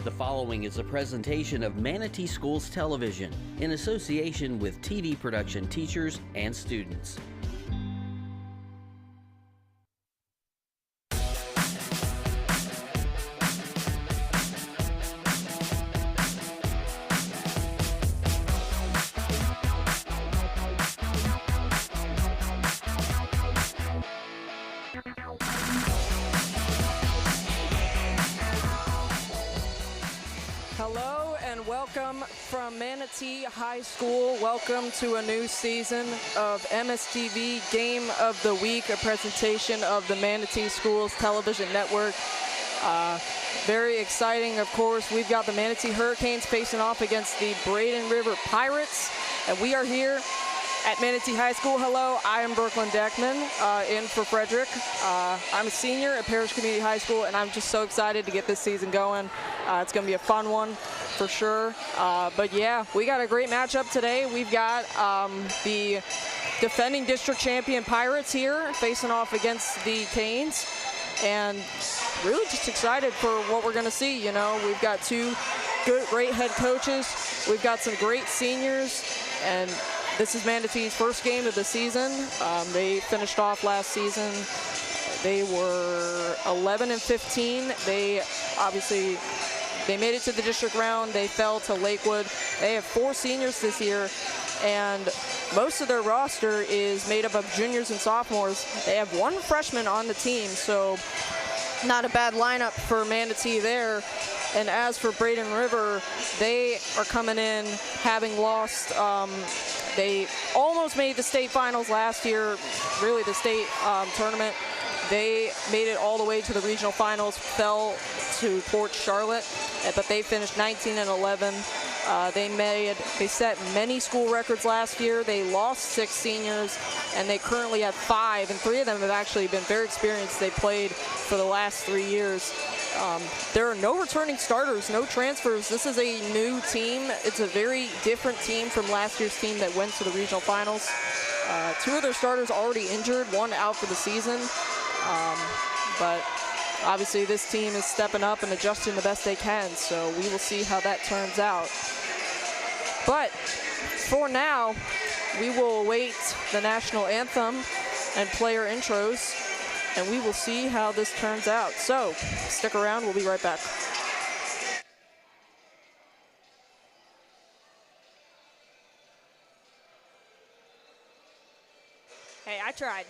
The following is a presentation of Manatee Schools Television in association with TV production teachers and students. Hello and welcome from Manatee High School. Welcome to a new season of MSTV Game of the Week, a presentation of the Manatee Schools Television Network. Very exciting, of course. We've got the Manatee Hurricanes facing off against the Braden River Pirates, and we are here at Manatee High School. Hello, I am Brooklyn Deckman, in for Frederick. I'm a senior at Parish Community High School, and I'm just so excited to get this season going. It's going to be a fun one for sure. But yeah, we got a great matchup today. We've got the defending district champion Pirates here facing off against the Canes, and really just excited for what we're going to see. You know, we've got two great head coaches. We've got some great seniors, and this is Manatee's first game of the season. They finished off last season. They were 11-15. They made it to the district round. They fell to Lakewood. They have 4 seniors this year, and most of their roster is made up of juniors and sophomores. They have 1 freshman on the team, so not a bad lineup for Manatee there. And as for Braden River, they are coming in having lost. They almost made the state finals last year, really the state tournament. They made it all the way to the regional finals, fell to Port Charlotte, but they finished 19-11. They set many school records last year. They lost 6 seniors, and they currently have 5, and 3 of them have actually been very experienced. They played for the last 3 years. There are no returning starters, no transfers. This is a new team. It's a very different team from last year's team that went to the regional finals. 2 of their starters already injured, 1 out for the season. But obviously this team is stepping up and adjusting the best they can, so we will see how that turns out. But for now, we will await the national anthem and player intros, and we will see how this turns out. So stick around, we'll be right back. Hey, I tried.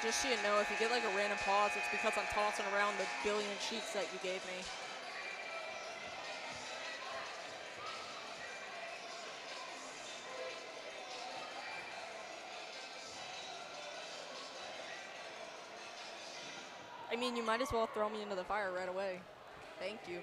Just so you know, if you get like a random pause, it's because I'm tossing around the billion sheets that you gave me. I mean, you might as well throw me into the fire right away. Thank you.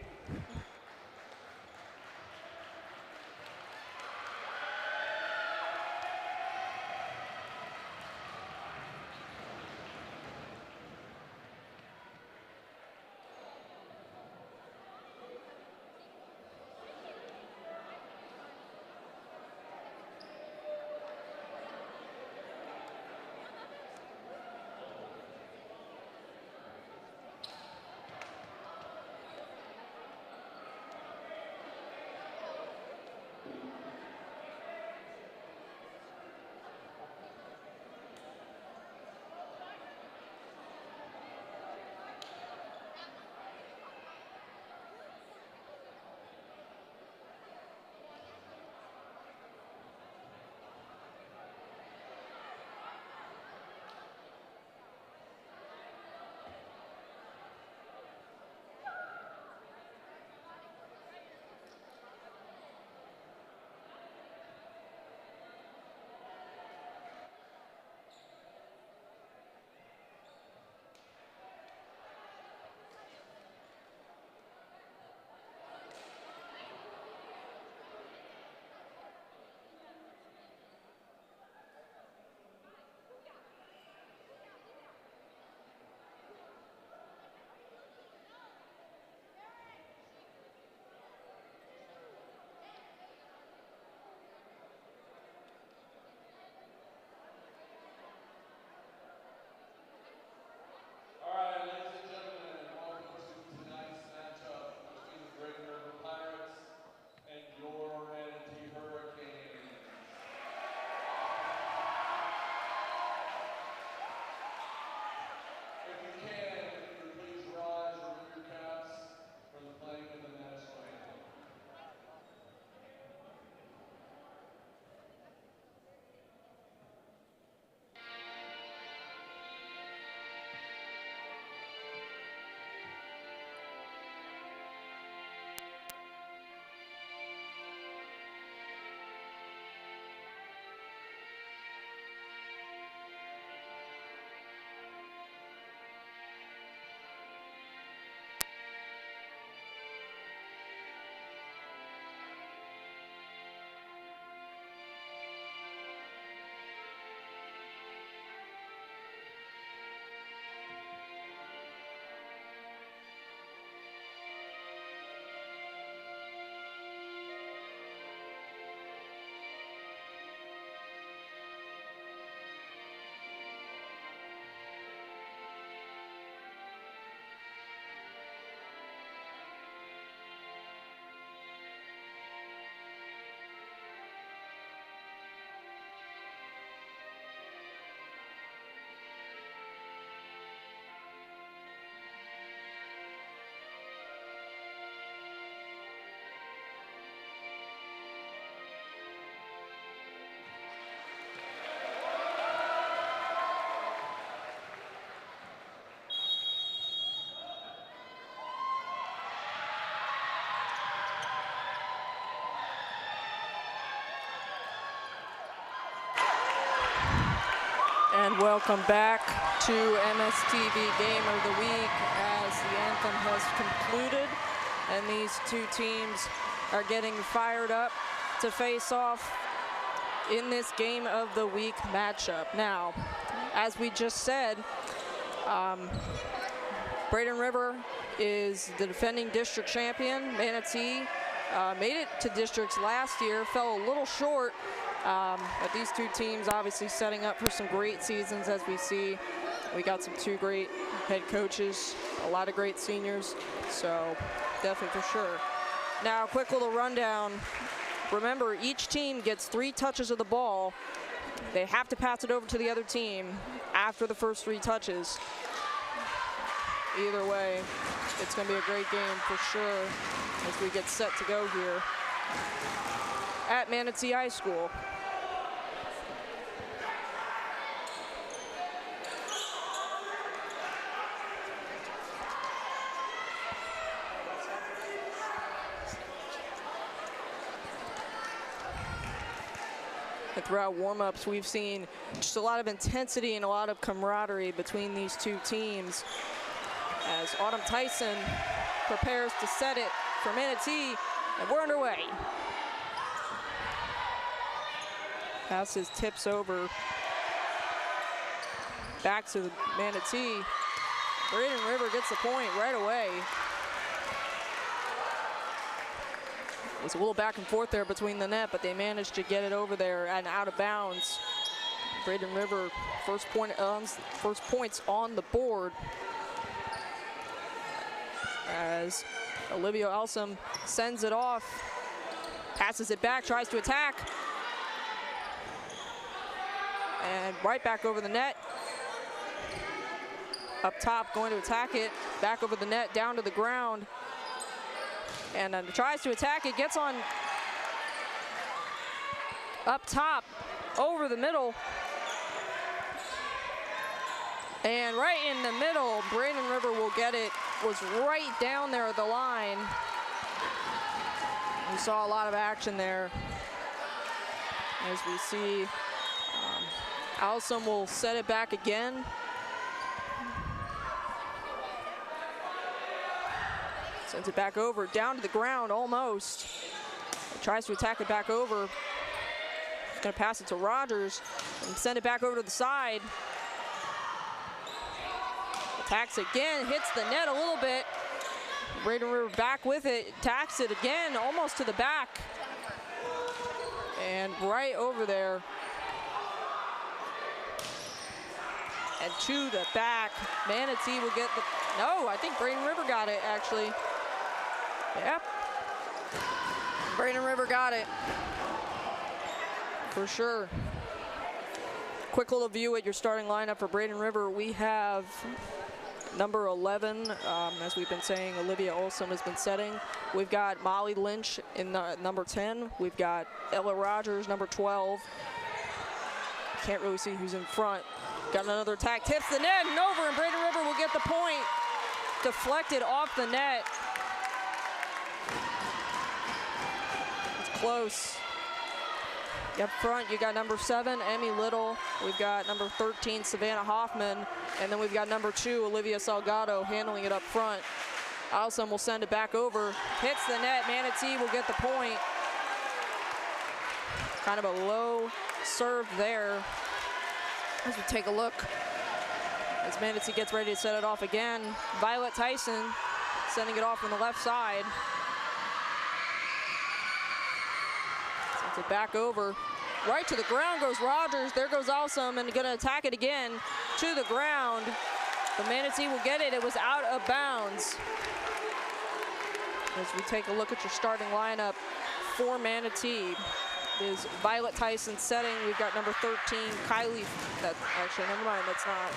Welcome back to MSTV Game of the Week as the anthem has concluded and these two teams are getting fired up to face off in this Game of the Week matchup. Now, as we just said, Braden River is the defending district champion. Manatee made it to districts last year, fell a little short. But these two teams obviously setting up for some great seasons, as we see. We got two great head coaches, a lot of great seniors, so definitely for sure. Now, quick little rundown. Remember, each team gets 3 touches of the ball. They have to pass it over to the other team after the first 3 touches. Either way, it's going to be a great game for sure as we get set to go here at Manatee High School. And throughout warm-ups, we've seen just a lot of intensity and a lot of camaraderie between these two teams as Autumn Tyson prepares to set it for Manatee, and we're underway. Passes, tips over. Back to the Manatee. Braden River gets the point right away. It was a little back and forth there between the net, but they managed to get it over there and out of bounds. Braden River, first points on the board as Olivia Elsom sends it off, passes it back, tries to attack, and right back over the net. Up top, going to attack it, back over the net, down to the ground. And then tries to attack it, gets on up top, over the middle. And right in the middle, Braden River will get it, was right down there at the line. We saw a lot of action there. As we see, Alsom will set it back again. Sends it back over, down to the ground almost. Tries to attack it back over. He's gonna pass it to Rogers and send it back over to the side. Attacks again, hits the net a little bit. Braden River back with it, attacks it again, almost to the back. And right over there. And to the back, Manatee will get the, no, I think Braden River got it actually. Yep. Braden River got it. For sure. Quick little view at your starting lineup for Braden River. We have number 11, as we've been saying, Olivia Olson has been setting. We've got Molly Lynch in number 10. We've got Ella Rogers, number 12. Can't really see who's in front. Got another attack, tips the net and over, and Braden River will get the point. Deflected off the net. It's close. Up front, you got number 7, Emmy Little. We've got number 13, Savannah Hoffman. And then we've got number 2, Olivia Salgado, handling it up front. Alsom will send it back over. Hits the net, Manatee will get the point. Kind of a low serve there. As we take a look, as Manatee gets ready to set it off again. Violet Tyson sending it off from the left side. Sends it back over. Right to the ground goes Rogers. There goes Alsom, and gonna attack it again to the ground. But Manatee will get it. It was out of bounds. As we take a look at your starting lineup for Manatee, is Violet Tyson setting. We've got number 13, Kylie, actually, never mind, that's not.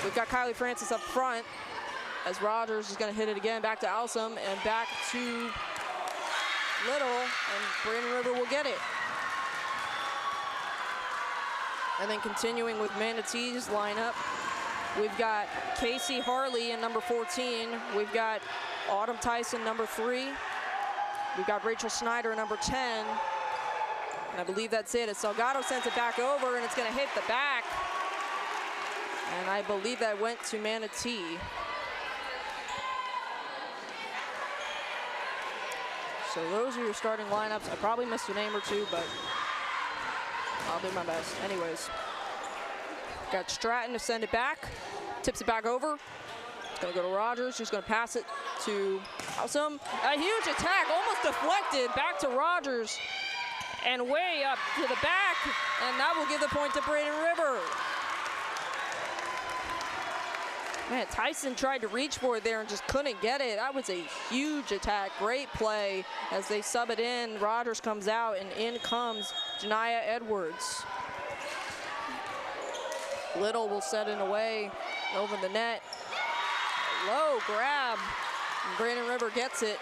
We've got Kylie Francis up front as Rogers is gonna hit it again, back to Alsom and back to Little, and Braden River will get it. And then continuing with Manatee's lineup, we've got Casey Harley in number 14. We've got Autumn Tyson, number 3. We've got Rachel Snyder, number 10. And I believe that's it. As Salgado sends it back over, and it's going to hit the back. And I believe that went to Manatee. So those are your starting lineups. I probably missed a name or two, but I'll do my best. Anyways, got Stratton to send it back. Tips it back over. It's gonna go to Rogers, who's gonna pass it to Awesome. A huge attack, almost deflected, back to Rogers. And way up to the back, and that will give the point to Braden River. Man, Tyson tried to reach for it there and just couldn't get it. That was a huge attack. Great play as they sub it in. Rogers comes out, and in comes Janiah Edwards. Little will set it away over the net. Low grab. And Braden River gets it.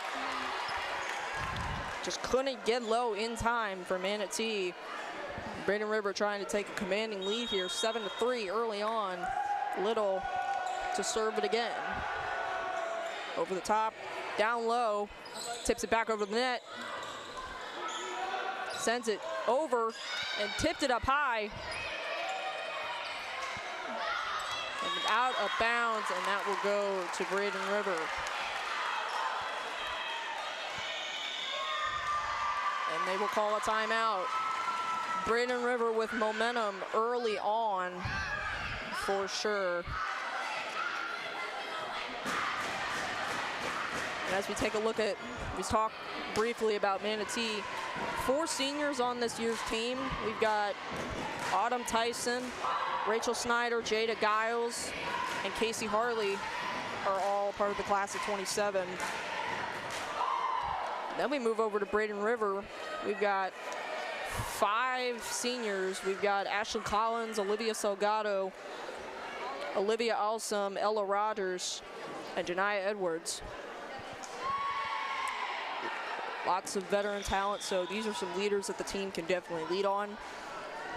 Just couldn't get low in time for Manatee. Braden River trying to take a commanding lead here, 7-3 early on. Little to serve it again. Over the top, down low, tips it back over the net. Sends it over and tipped it up high. And out of bounds, and that will go to Braden River. And they will call a timeout. Braden River with momentum early on, for sure. And as we take a look at, we talked briefly about Manatee, 4 seniors on this year's team. We've got Autumn Tyson, Rachel Snyder, Jada Giles, and Casey Harley are all part of the class of 27. Then we move over to Braden River. We've got 5 seniors. We've got Ashley Collins, Olivia Salgado, Olivia Alsum, Ella Rogers, and Janiah Edwards. Lots of veteran talent, so these are some leaders that the team can definitely lead on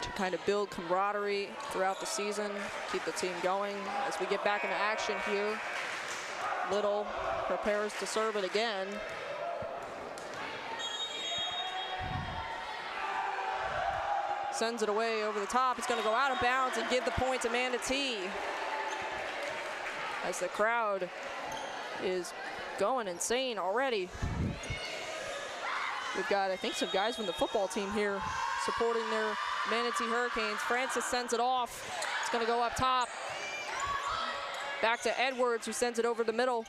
to kind of build camaraderie throughout the season, keep the team going. As we get back into action here, Little prepares to serve it again. Sends it away over the top. It's gonna go out of bounds and give the point to Manatee. As the crowd is going insane already. We've got, I think, some guys from the football team here supporting their Manatee Hurricanes. Francis sends it off. It's gonna go up top. Back to Edwards, who sends it over the middle.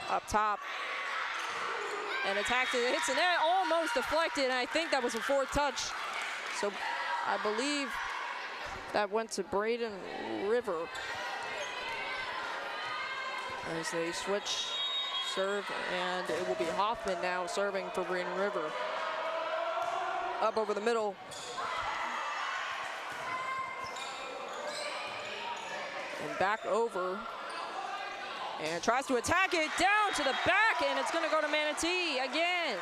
Up top. And attacks it, hits the net, almost deflected, and I think that was a 4th touch. So I believe that went to Braden River. As they switch serve, and it will be Hoffman now serving for Braden River. Up over the middle. And back over. And tries to attack it down to the back, and it's gonna go to Manatee again.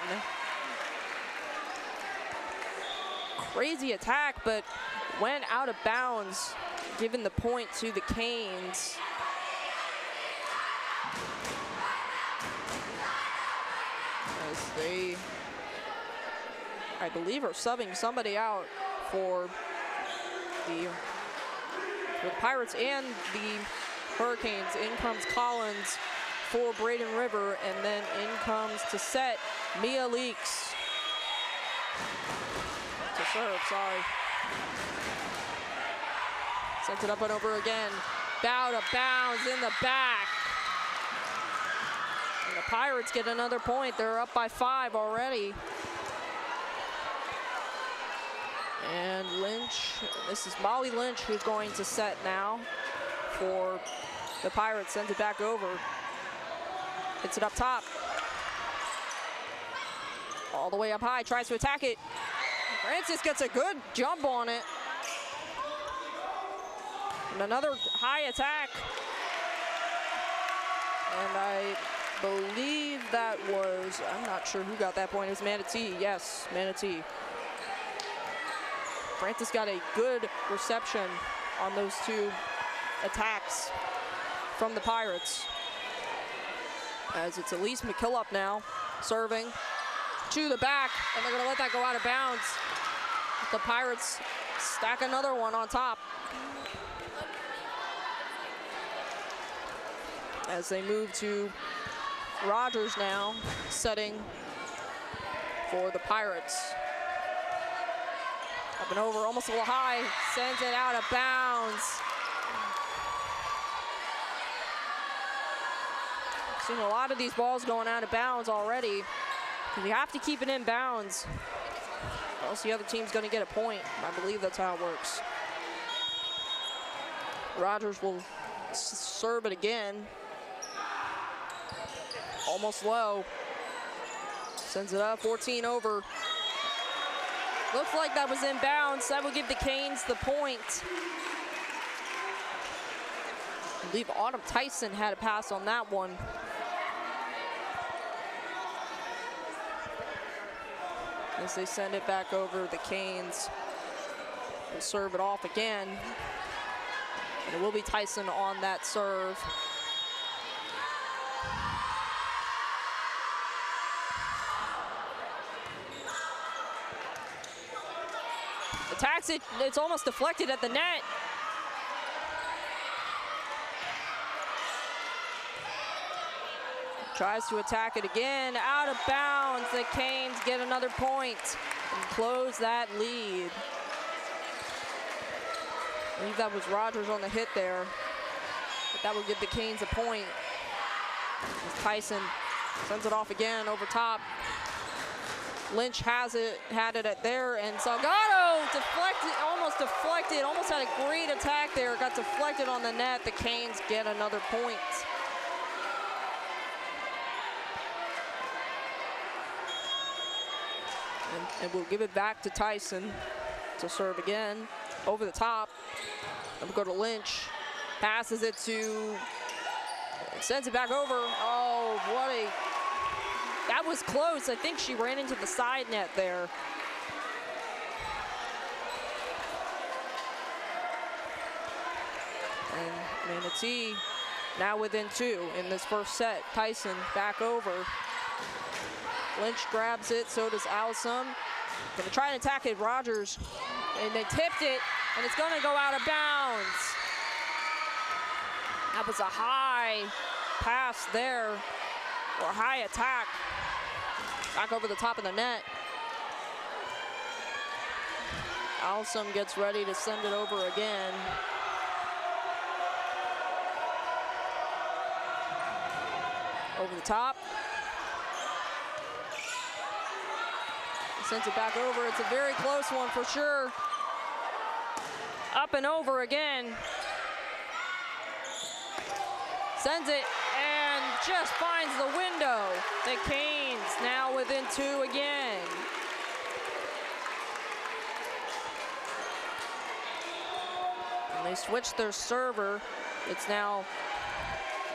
Crazy attack, but went out of bounds, giving the point to the Canes. As they, I believe, are subbing somebody out for the Pirates and the Hurricanes. In comes Collins for Braden River, and then in comes to set Mia Leaks. To serve, sorry. Sends it up and over again. Out of bounds in the back. And the Pirates get another point. They're up by 5 already. And Lynch, this is Molly Lynch who's going to set now for the Pirates. Sends it back over. Hits it up top. All the way up high, tries to attack it. Francis gets a good jump on it. And another high attack. And I believe that was, I'm not sure who got that point. It was Manatee, yes, Manatee. Francis got a good reception on those 2 attacks from the Pirates. As it's Elise McKillop now serving to the back, and they're gonna let that go out of bounds. The Pirates stack another one on top. as they move to Rogers now, setting for the Pirates. Up and over, almost a little high, sends it out of bounds. Seen a lot of these balls going out of bounds already, because you have to keep it in bounds, or else the other team's going to get a point. I believe that's how it works. Rogers will serve it again. Almost low. Sends it up, 14 over. Looks like that was in bounds. That will give the Canes the point. I believe Autumn Tyson had a pass on that one. As they send it back over, the Canes will serve it off again. And it will be Tyson on that serve. Attacks it, it's almost deflected at the net. Tries to attack it again, out of bounds. The Canes get another point and close that lead. I believe that was Rogers on the hit there, but that will give the Canes a point. As Tyson sends it off again over top. Lynch had it at there, and Salgado deflected, almost had a great attack there, got deflected on the net. The Canes get another point. And we'll give it back to Tyson to serve again. Over the top, and we'll go to Lynch. Passes it to, sends it back over. Oh, that was close. I think she ran into the side net there. And Manatee now within 2 in this first set. Tyson back over. Lynch grabs it, so does Alsum. Gonna try and attack it, Rogers. And they tipped it, and it's gonna go out of bounds. That was a high pass there, or a high attack. Back over the top of the net. Alsum gets ready to send it over again. Over the top. Sends it back over. It's a very close one for sure. Up and over again. Sends it and just finds the window. The Canes now within 2 again. And they switched their server. It's now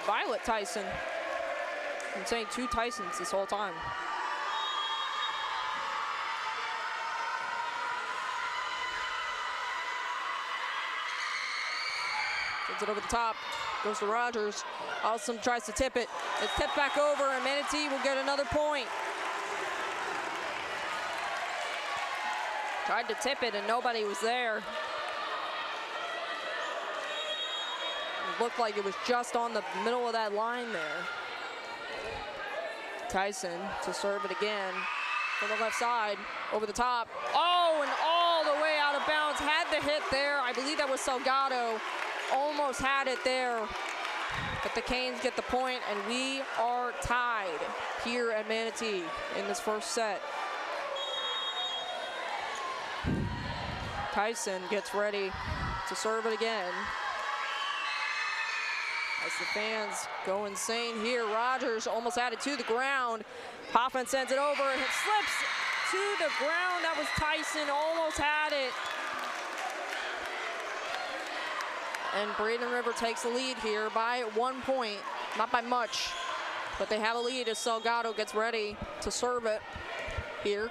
Violet Tyson. I'm saying 2 Tysons this whole time. Sends it over the top, goes to Rogers. Alsum tries to tip it. It's tipped back over, and Manatee will get another point. Tried to tip it, and nobody was there. It looked like it was just on the middle of that line there. Tyson to serve it again from the left side, over the top. Oh, and all the way out of bounds. Had the hit there. I believe that was Salgado. Almost had it there, but the Canes get the point, and we are tied here at Manatee in this first set. Tyson gets ready to serve it again. As the fans go insane here, Rogers almost had it to the ground. Hoffman sends it over, and it slips to the ground. That was Tyson, almost had it. And Braden River takes the lead here by 1 point, not by much, but they have a lead as Salgado gets ready to serve it here.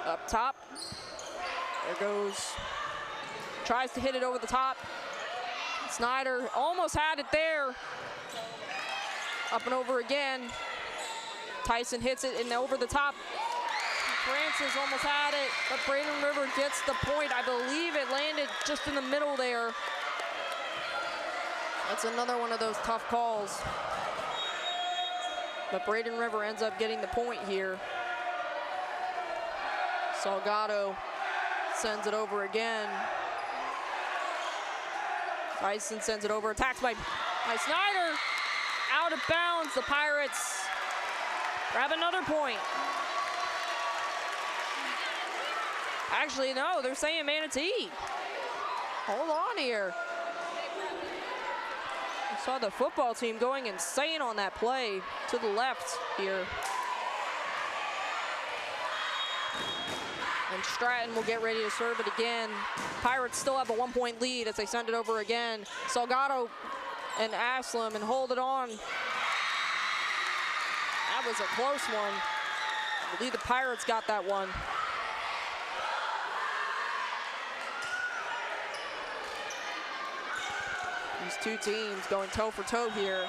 Up top, there goes, tries to hit it over the top. Snyder almost had it there. Up and over again. Tyson hits it and over the top. Francis almost had it, but Braden River gets the point. I believe it landed just in the middle there. That's another one of those tough calls. But Braden River ends up getting the point here. Salgado sends it over again. Tyson sends it over, attacked by Snyder. Out of bounds, the Pirates grab another point. Actually, no, they're saying Manatee. Hold on here. I saw the football team going insane on that play to the left here. And Stratton will get ready to serve it again. Pirates still have a 1-point lead as they send it over again. Salgado and Aslam and hold it on. That was a close one. I believe the Pirates got that one. These two teams going toe for toe here.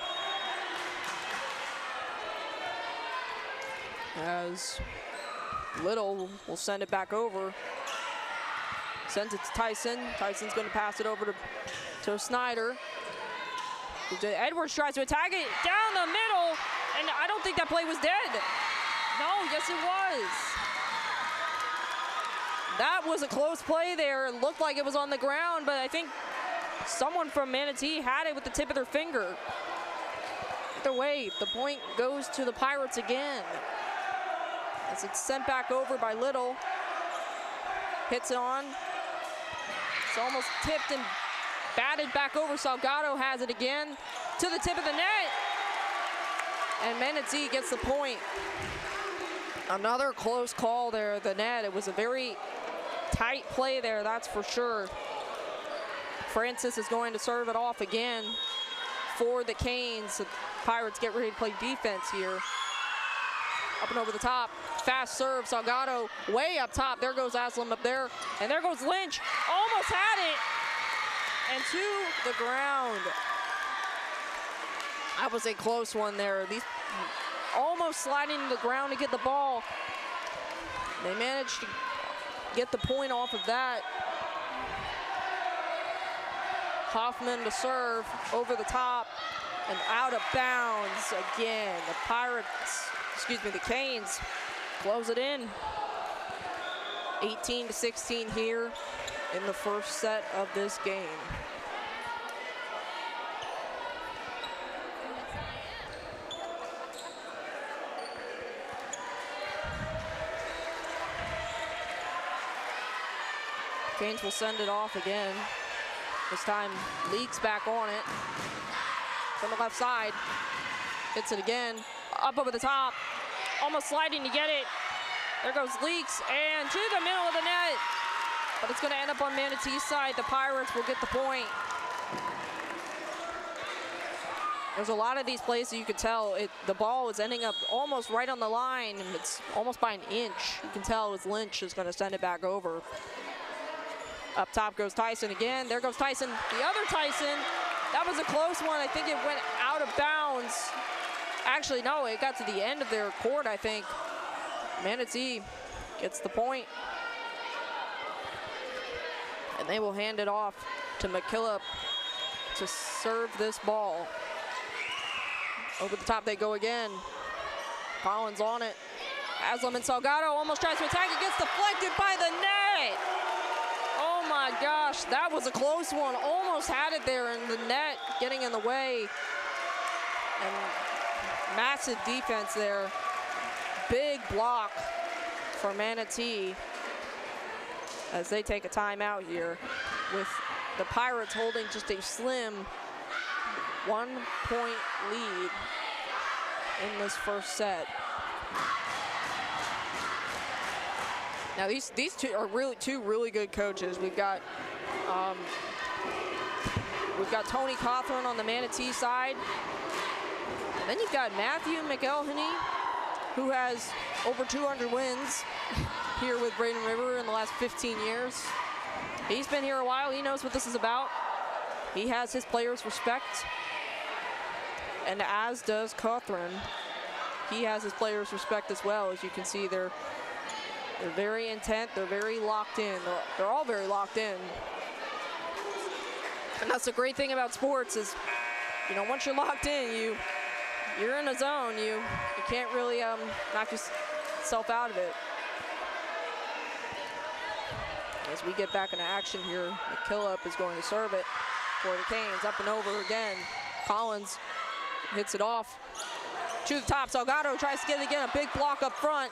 As Little will send it back over. Sends it to Tyson. Tyson's going to pass it over to Snyder. Edwards tries to attack it down the middle, and I don't think that play was dead. No, yes it was. That was a close play there. It looked like it was on the ground, but I think someone from Manatee had it with the tip of their finger. Either way, the point goes to the Pirates again. As it's sent back over by Little. Hits it on. It's almost tipped and batted back over. Salgado has it again to the tip of the net. And Manatee gets the point. Another close call there at the net. It was a very tight play there, that's for sure. Francis is going to serve it off again for the Canes. The Pirates get ready to play defense here. Up and over the top, fast serve, Salgado way up top. There goes Aslam up there, and there goes Lynch. Almost had it, and to the ground. That was a close one there. These almost sliding to the ground to get the ball. They managed to get the point off of that. Hoffman to serve over the top and out of bounds again. The Canes close it in. 18-16 here in the first set of this game. Canes will send it off again. This time, Leaks back on it. From the left side. Hits it again. Up over the top. Almost sliding to get it. There goes Leaks, and to the middle of the net. But it's going to end up on Manatee's side. The Pirates will get the point. There's a lot of these plays that you could tell the ball is ending up almost right on the line, and it's almost by an inch. You can tell as Lynch is going to send it back over. Up top goes Tyson again. There goes Tyson, the other Tyson. That was a close one. I think it went out of bounds. Actually, no, it got to the end of their court, I think. Manatee gets the point. And they will hand it off to McKillop to serve this ball. Over the top they go again. Collins on it. Aslam and Salgado almost tries to attack. It gets deflected by the net. Oh my gosh, that was a close one. Almost had it there in the net, getting in the way. And massive defense there. Big block for Manatee as they take a timeout here, with the Pirates holding just a slim 1-point lead in this first set. Now these two are two really good coaches. We've got Tony Cawthorn on the Manatee side. And then you've got Matthew McElhenney, who has over 200 wins here with Braden River in the last 15 years. He's been here a while. He knows what this is about. He has his players' respect. And as does Cawthorn. He has his players' respect as well. As you can see, they're They're very intent. They're very locked in. They're all very locked in. And that's the great thing about sports is, you know, once you're locked in, you're in a zone. You can't really knock yourself out of it. As we get back into action here, McKillop is going to serve it for the Canes. Up and over again. Collins hits it off to the top. Salgado tries to get it again. A big block up front.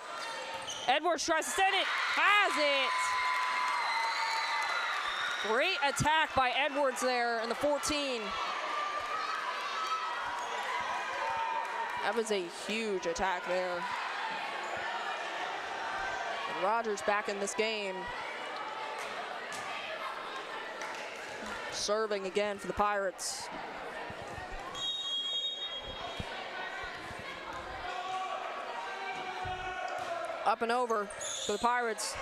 Edwards tries to send it. Has it. Great attack by Edwards there in the 14. That was a huge attack there. And Rogers back in this game. Serving again for the Pirates. Up and over for the Pirates.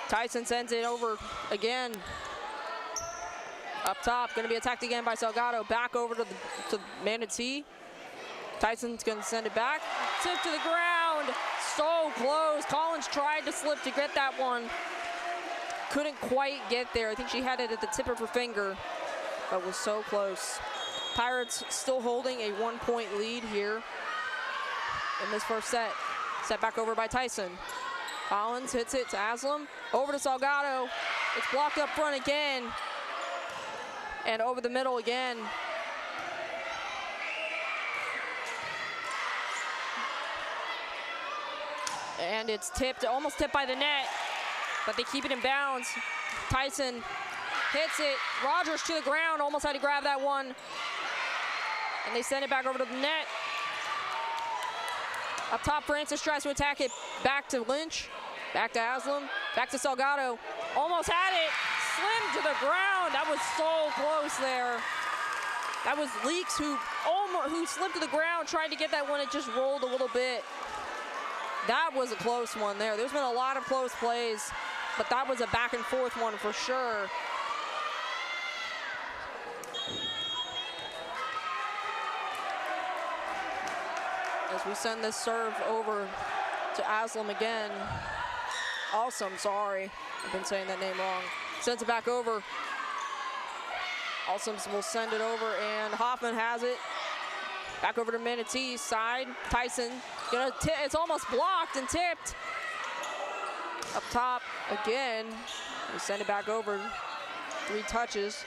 Tyson sends it over again. Up top, going to be attacked again by Salgado. Back over to Manatee. Tyson's going to send it back. Tip to the ground. So close. Collins tried to slip to get that one. Couldn't quite get there. I think she had it at the tip of her finger, but was so close. Pirates still holding a 1-point lead here in this first set. Set back over by Tyson. Collins hits it to Aslam. Over to Salgado. It's blocked up front again. And over the middle again. And it's tipped, almost tipped by the net, but they keep it in bounds. Tyson hits it. Rogers to the ground, almost had to grab that one. And they send it back over to the net. Up top, Francis tries to attack it. Back to Lynch. Back to Aslam. Back to Salgado. Almost had it. Slim to the ground. That was so close there. That was Leaks who slipped to the ground trying to get that one. It just rolled a little bit. That was a close one there. There's been a lot of close plays, but that was a back and forth one for sure. As we send this serve over to Aslam again. Awesome, sorry. I've been saying that name wrong. Sends it back over. Awesome will send it over, and Hoffman has it. Back over to Manatee's side. Tyson, it's almost blocked and tipped. Up top again. We send it back over. 3 touches.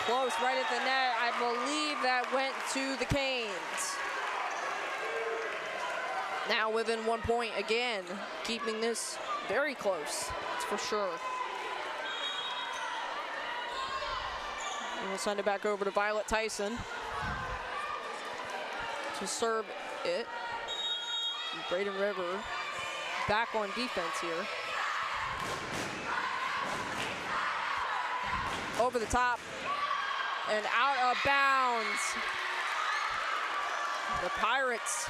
Close right at the net. I believe that went to the Canes. Now within 1 point again, keeping this very close, that's for sure. And we'll send it back over to Violet Tyson to serve it. And Braden River back on defense here. Over the top and out of bounds. The Pirates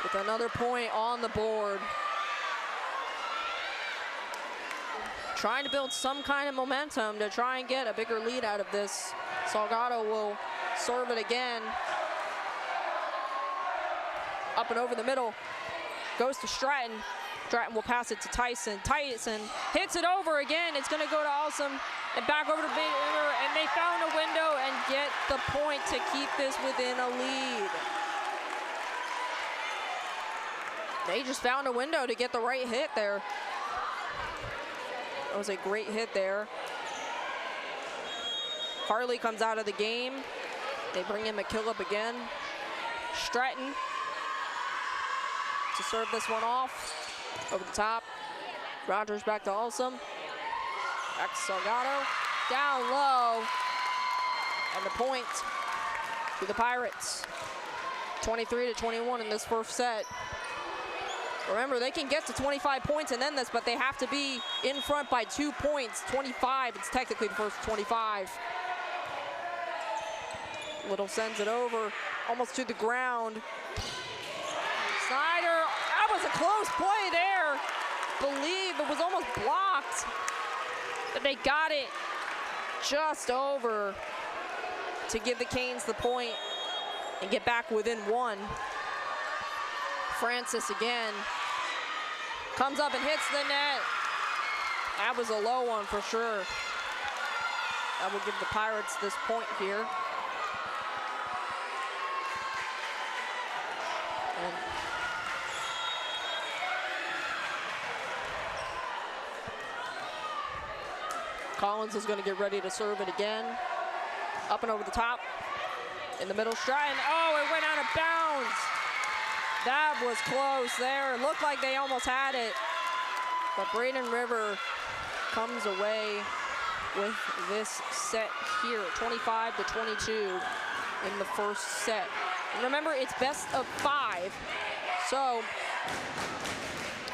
with another point on the board. Trying to build some kind of momentum to try and get a bigger lead out of this. Salgado will serve it again. Up and over the middle. Goes to Stratton. Stratton will pass it to Tyson. Tyson hits it over again. It's going to go to Awesome and back over to Bader, and they found a window and get the point to keep this within a lead. They just found a window to get the right hit there. That was a great hit there. Harley comes out of the game. They bring in McKillop again. Stratton to serve this one off. Over the top. Rogers back to Awesome. Back to Salgado. Down low. And the point to the Pirates. 23-21 in this first set. Remember, they can get to 25 points and then this, but they have to be in front by 2 points. 25, it's technically the first 25. Little sends it over, almost to the ground. Snyder, that was a close play there. Believe it was almost blocked, but they got it just over to give the Canes the point and get back within 1. Francis again. Comes up and hits the net. That was a low one for sure. That will give the Pirates this point here. And Collins is going to get ready to serve it again. Up and over the top. In the middle stride. And oh, it went out of bounds. That was close there. It looked like they almost had it. But Braden River comes away with this set here, 25-22 in the first set. And remember, it's best of 5. So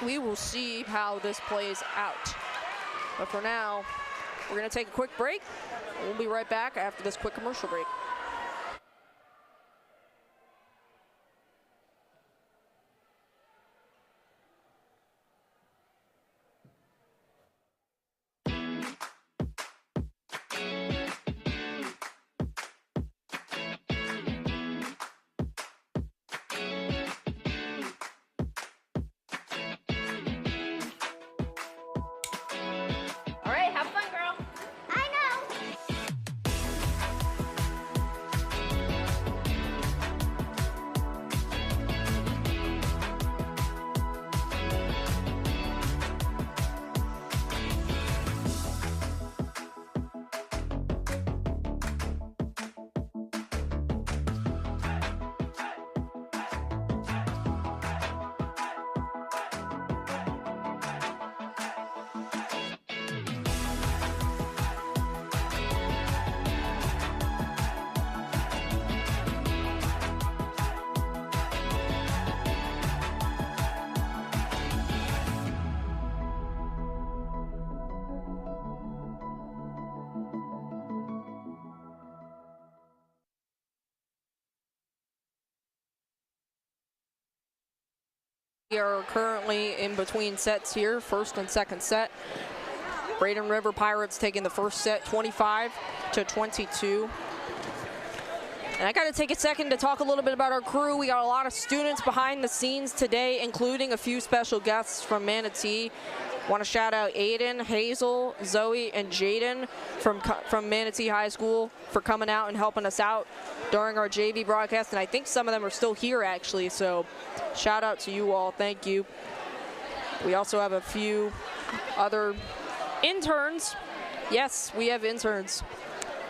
we will see how this plays out. But for now, we're going to take a quick break. We'll be right back after this quick commercial break. We are currently in between sets here, first and second set. Braden River Pirates taking the first set 25-22. And I got to take a second to talk a little bit about our crew. We got a lot of students behind the scenes today, including a few special guests from Manatee. Want to shout out Aiden, Hazel, Zoe, and Jaden from Manatee High School for coming out and helping us out during our JV broadcast. And I think some of them are still here, actually. So shout out to you all. Thank you. We also have a few other interns. Yes, we have interns.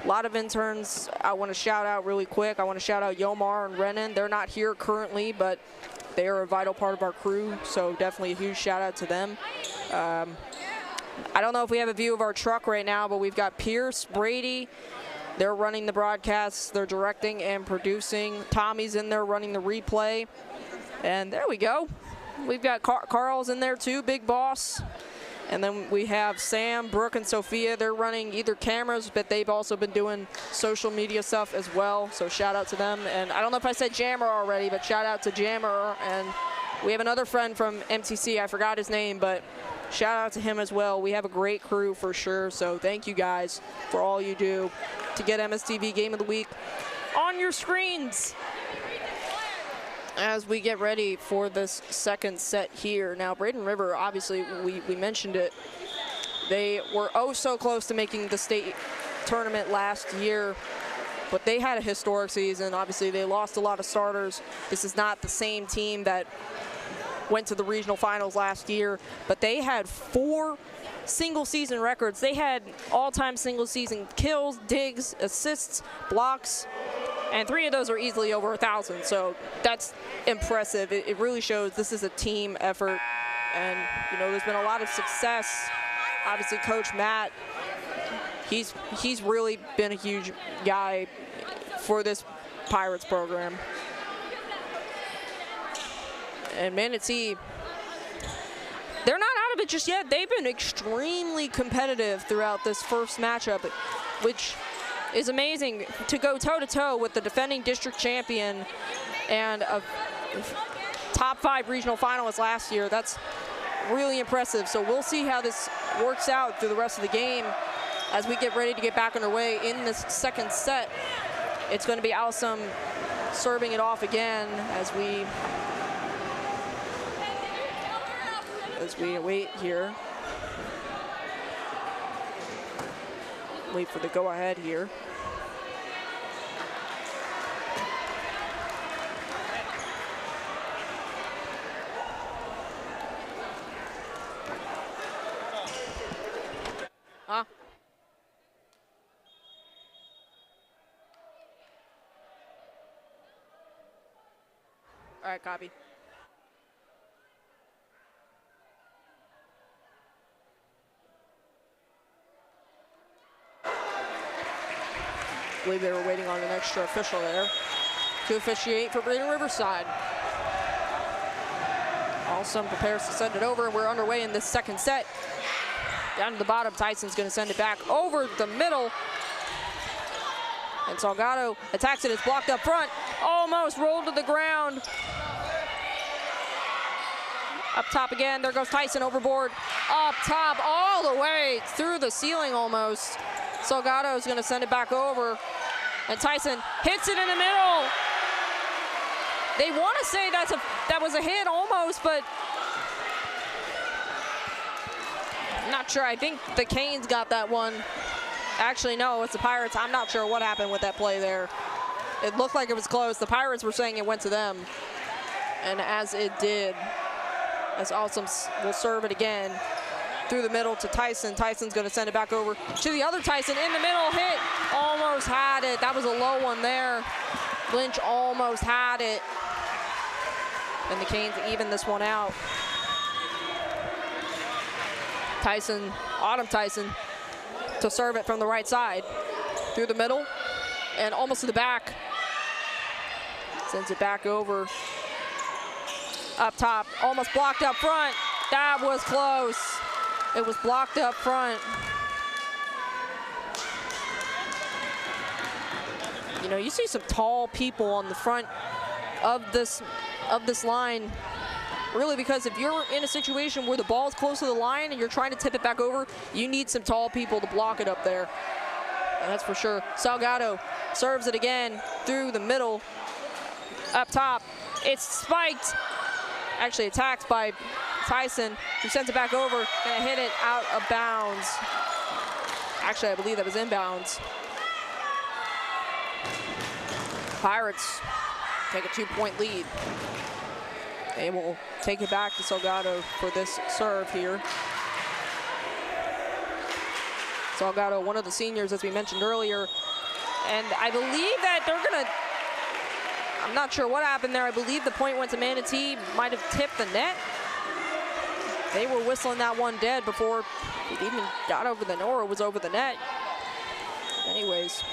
A lot of interns I want to shout out really quick. I want to shout out Yomar and Renan. They're not here currently, but they are a vital part of our crew, so definitely a huge shout out to them. I don't know if we have a view of our truck right now, but we've got Pierce, Brady. They're running the broadcasts. They're directing and producing. Tommy's in there running the replay. And there we go. We've got Carl's in there too, big boss. And then we have Sam, Brooke, and Sophia. They're running either cameras, but they've also been doing social media stuff as well. So shout out to them. And I don't know if I said Jammer already, but shout out to Jammer. And we have another friend from MTC. I forgot his name, but shout out to him as well. We have a great crew for sure. So thank you guys for all you do to get MSTV Game of the Week on your screens as we get ready for this second set here. Now, Braden River, obviously, we mentioned it. They were oh so close to making the state tournament last year, but they had a historic season. Obviously, they lost a lot of starters. This is not the same team that went to the regional finals last year, but they had 4 single season records. They had all-time single season kills, digs, assists, blocks, and 3 of those are easily over 1,000. So that's impressive. It really shows this is a team effort. And, you know, there's been a lot of success. Obviously, Coach Matt, he's really been a huge guy for this Pirates program. And Manatee, they're not out of it just yet. They've been extremely competitive throughout this first matchup, which is amazing to go toe-to-toe with the defending district champion and a top 5 regional finalist last year. That's really impressive. So we'll see how this works out through the rest of the game as we get ready to get back underway in this second set. It's going to be Alsum serving it off again as we as we wait here. Wait for the go-ahead here. Huh? All right, copy. I believe they were waiting on an extra official there to officiate for Braden Riverside. Awesome prepares to send it over, and we're underway in this second set. Down to the bottom, Tyson's going to send it back over the middle. And Salgado attacks it, it's blocked up front. Almost rolled to the ground. Up top again, there goes Tyson overboard. Up top, all the way through the ceiling almost. Salgado is going to send it back over. And Tyson hits it in the middle. They want to say that was a hit almost, but I'm not sure. I think the Canes got that one. Actually, no, it's the Pirates. I'm not sure what happened with that play there. It looked like it was close. The Pirates were saying it went to them. And as it did, as Awesome will serve it again through the middle to Tyson. Tyson's going to send it back over to the other Tyson in the middle. Hit, almost had it. That was a low one there. Lynch almost had it. And the Canes even this one out. Tyson, Autumn Tyson, to serve it from the right side. Through the middle and almost to the back. Sends it back over. Up top, almost blocked up front. That was close. It was blocked up front. You know, you see some tall people on the front of this line. Really, because if you're in a situation where the ball's close to the line and you're trying to tip it back over, you need some tall people to block it up there. And that's for sure. Salgado serves it again through the middle. Up top, it's spiked. Actually attacked by Tyson, who sends it back over, gonna hit it out of bounds. Actually, I believe that was inbounds. Pirates take a 2-point lead. They will take it back to Salgado for this serve here. Salgado, one of the seniors, as we mentioned earlier. And I believe that they're gonna, I'm not sure what happened there. I believe the point went to Manatee, might have tipped the net. They were whistling that one dead before it even got over the net or was over the net. Anyways.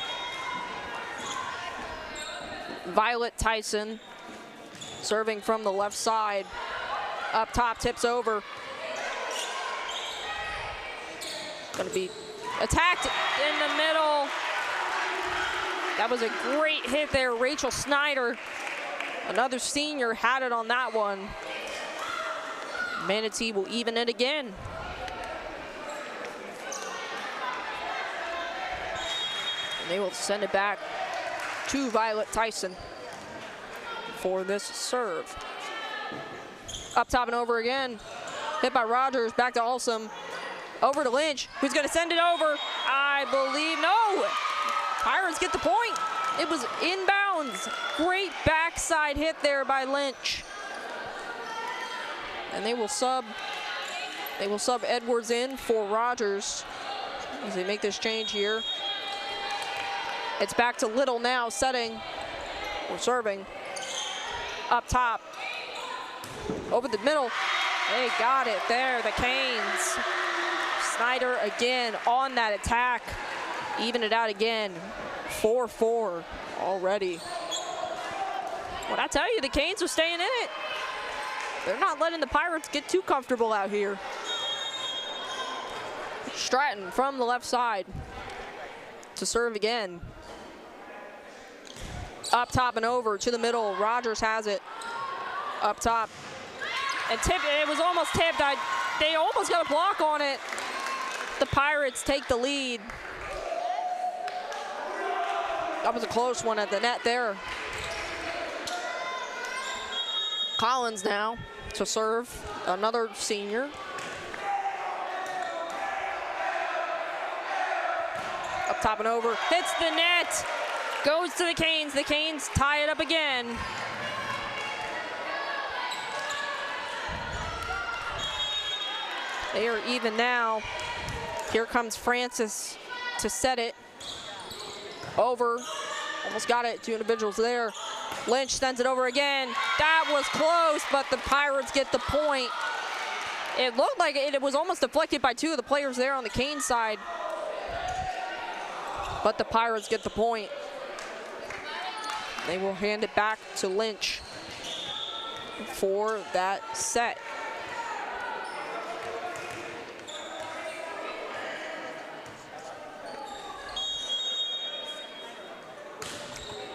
Violet Tyson serving from the left side. Up top, tips over. Gonna be attacked in the middle. That was a great hit there. Rachel Snyder, another senior, had it on that one. Manatee will even it again. And they will send it back to Violet Tyson for this serve. Up top and over again. Hit by Rogers, back to Alsum. Over to Lynch, who's gonna send it over. I believe, no! Pirates get the point. It was inbounds. Great backside hit there by Lynch. And they will sub Edwards in for Rogers as they make this change here. It's back to Little now, setting or serving. Up top, over the middle. They got it there, the Canes. Snyder again on that attack. Even it out again. 4-4 already. When I tell you, the Canes are staying in it. They're not letting the Pirates get too comfortable out here. Stratton from the left side to serve again. Up top and over to the middle. Rogers has it. Up top. And tipped, it was almost tipped. They almost got a block on it. The Pirates take the lead. That was a close one at the net there. Collins now to serve, another senior. Up top and over, hits the net, goes to the Canes. The Canes tie it up again. They are even now. Here comes Francis to set it. Over, almost got it, 2 individuals there. Lynch sends it over again. That was close, but the Pirates get the point. It looked like it was almost deflected by 2 of the players there on the Cane side. But the Pirates get the point. They will hand it back to Lynch for that set.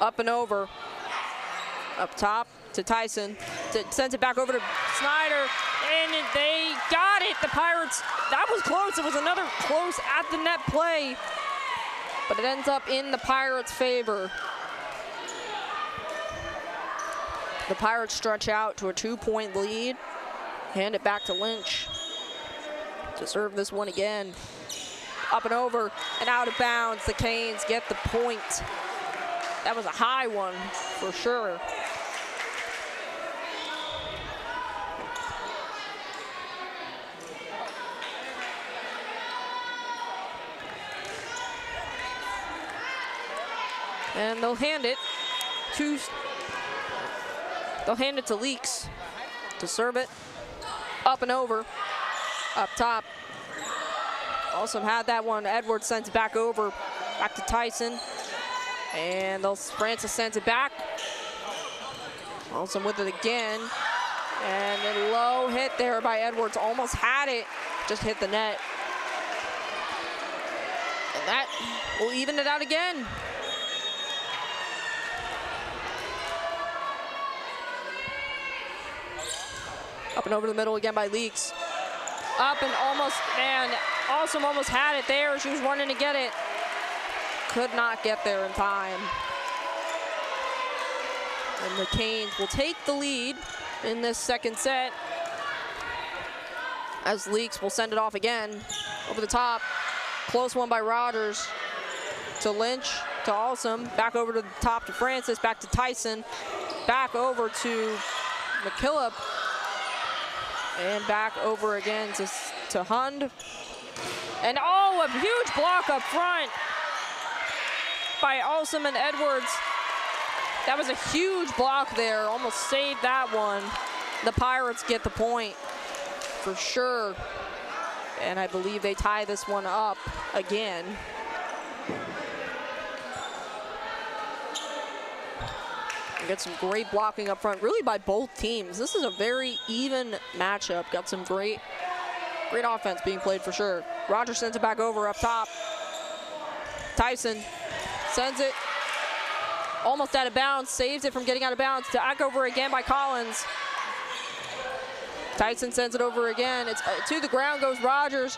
Up and over. Up top to Tyson. Sends it back over to Snyder. And they got it. The Pirates, that was close. It was another close at the net play. But it ends up in the Pirates' favor. The Pirates stretch out to a 2-point lead. Hand it back to Lynch to serve this one again. Up and over and out of bounds. The Canes get the point. That was a high one for sure. And they'll hand it to Leaks to serve it. Up and over, up top. Also had that one. Edwards sends it back over, back to Tyson. And Francis sends it back. Olsen with it again. And a low hit there by Edwards. Almost had it, just hit the net. And that will even it out again. Up and over the middle again by Leaks. Up and almost, and Awesome almost had it there. She was running to get it. Could not get there in time. And the Canes will take the lead in this second set, as Leaks will send it off again. Over the top. Close one by Rogers. To Lynch, to Awesome. Back over to the top to Francis. Back to Tyson. Back over to McKillop. And back over again to Hund. And oh, a huge block up front by Awesome and Edwards. That was a huge block there, almost saved that one. The Pirates get the point for sure. And I believe they tie this one up again. We get some great blocking up front, really by both teams. This is a very even matchup. Got some great offense being played for sure. Rogers sends it back over up top. Tyson sends it almost out of bounds, saves it from getting out of bounds. Back over again by Collins. Tyson sends it over again. It's to the ground goes Rogers.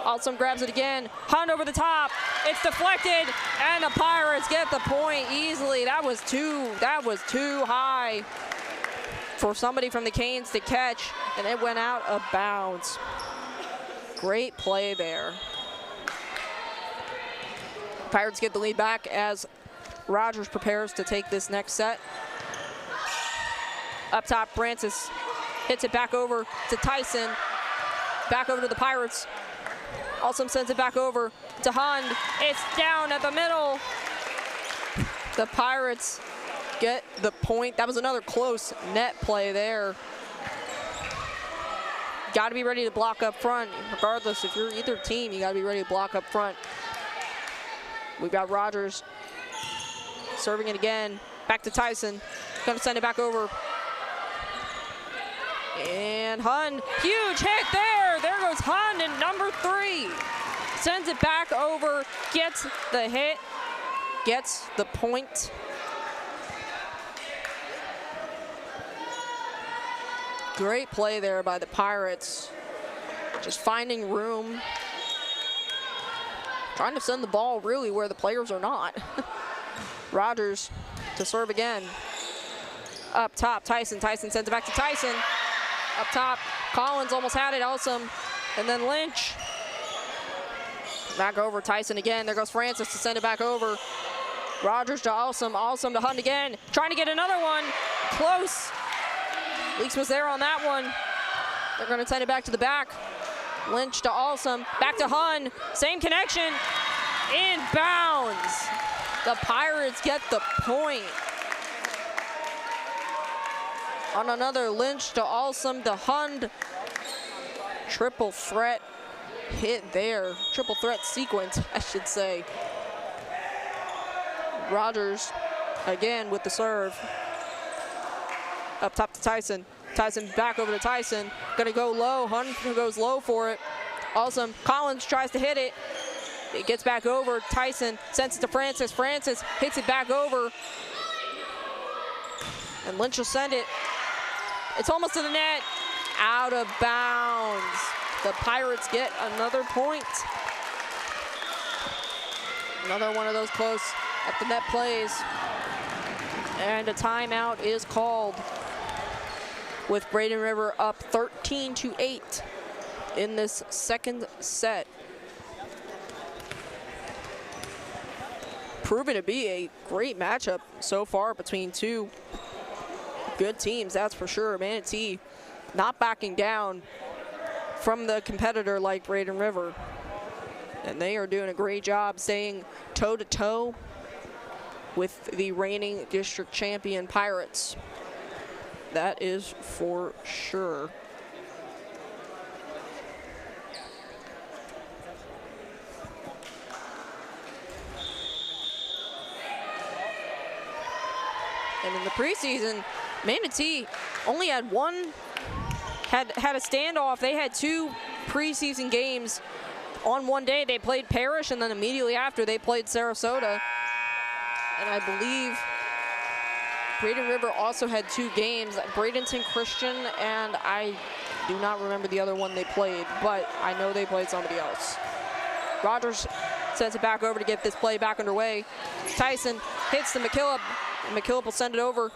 Awesome grabs it again. Hunt over the top. It's deflected, and the Pirates get the point easily. That was too high for somebody from the Canes to catch, and it went out of bounds. Great play there. Pirates get the lead back as Rogers prepares to take this next set. Up top, Francis hits it back over to Tyson. Back over to the Pirates. Awesome sends it back over to Hund. It's down at the middle. The Pirates get the point. That was another close net play there. Got to be ready to block up front. Regardless, if you're either team, you got to be ready to block up front. We've got Rogers serving it again. Back to Tyson. Gonna send it back over. And Hund, huge hit there. There goes Hund in number 3. Sends it back over, gets the hit, gets the point. Great play there by the Pirates. Just finding room. Trying to send the ball really where the players are not. Rogers to serve again. Up top, Tyson. Tyson sends it back to Tyson. up top. Collins almost had it, Elsom, and then Lynch. Back over, Tyson again. There goes Francis to send it back over. Rogers to Elsom, Elsom to Hunt again. Trying to get another one, close. Leaks was there on that one. They're gonna send it back to the back. Lynch to Elsom, back to Hun, same connection, inbounds. The Pirates get the point. On another Lynch to Elsom to Hund. Triple threat hit there. Triple threat sequence, I should say. Rogers again with the serve. Up top to Tyson. Tyson back over to Tyson. Gonna go low. Hund goes low for it. Elsom, Collins tries to hit it. It gets back over. Tyson sends it to Francis. Francis hits it back over. And Lynch will send it. It's almost to the net. Out of bounds. The Pirates get another point. Another one of those close at the net plays. And a timeout is called with Braden River up 13-8 in this second set. Proven to be a great matchup so far between two good teams, that's for sure. Manatee not backing down from the competitor like Braden River. And they are doing a great job staying toe-to-toe with the reigning district champion Pirates. That is for sure. And in the preseason, Manatee only had had a standoff. They had two preseason games on one day. They played Parrish, and then immediately after they played Sarasota. And I believe Braden River also had two games, Bradenton Christian, and I do not remember the other one they played, but I know they played somebody else. Rogers sends it back over to get this play back underway. Tyson hits to McKillop. McKillop will send it over.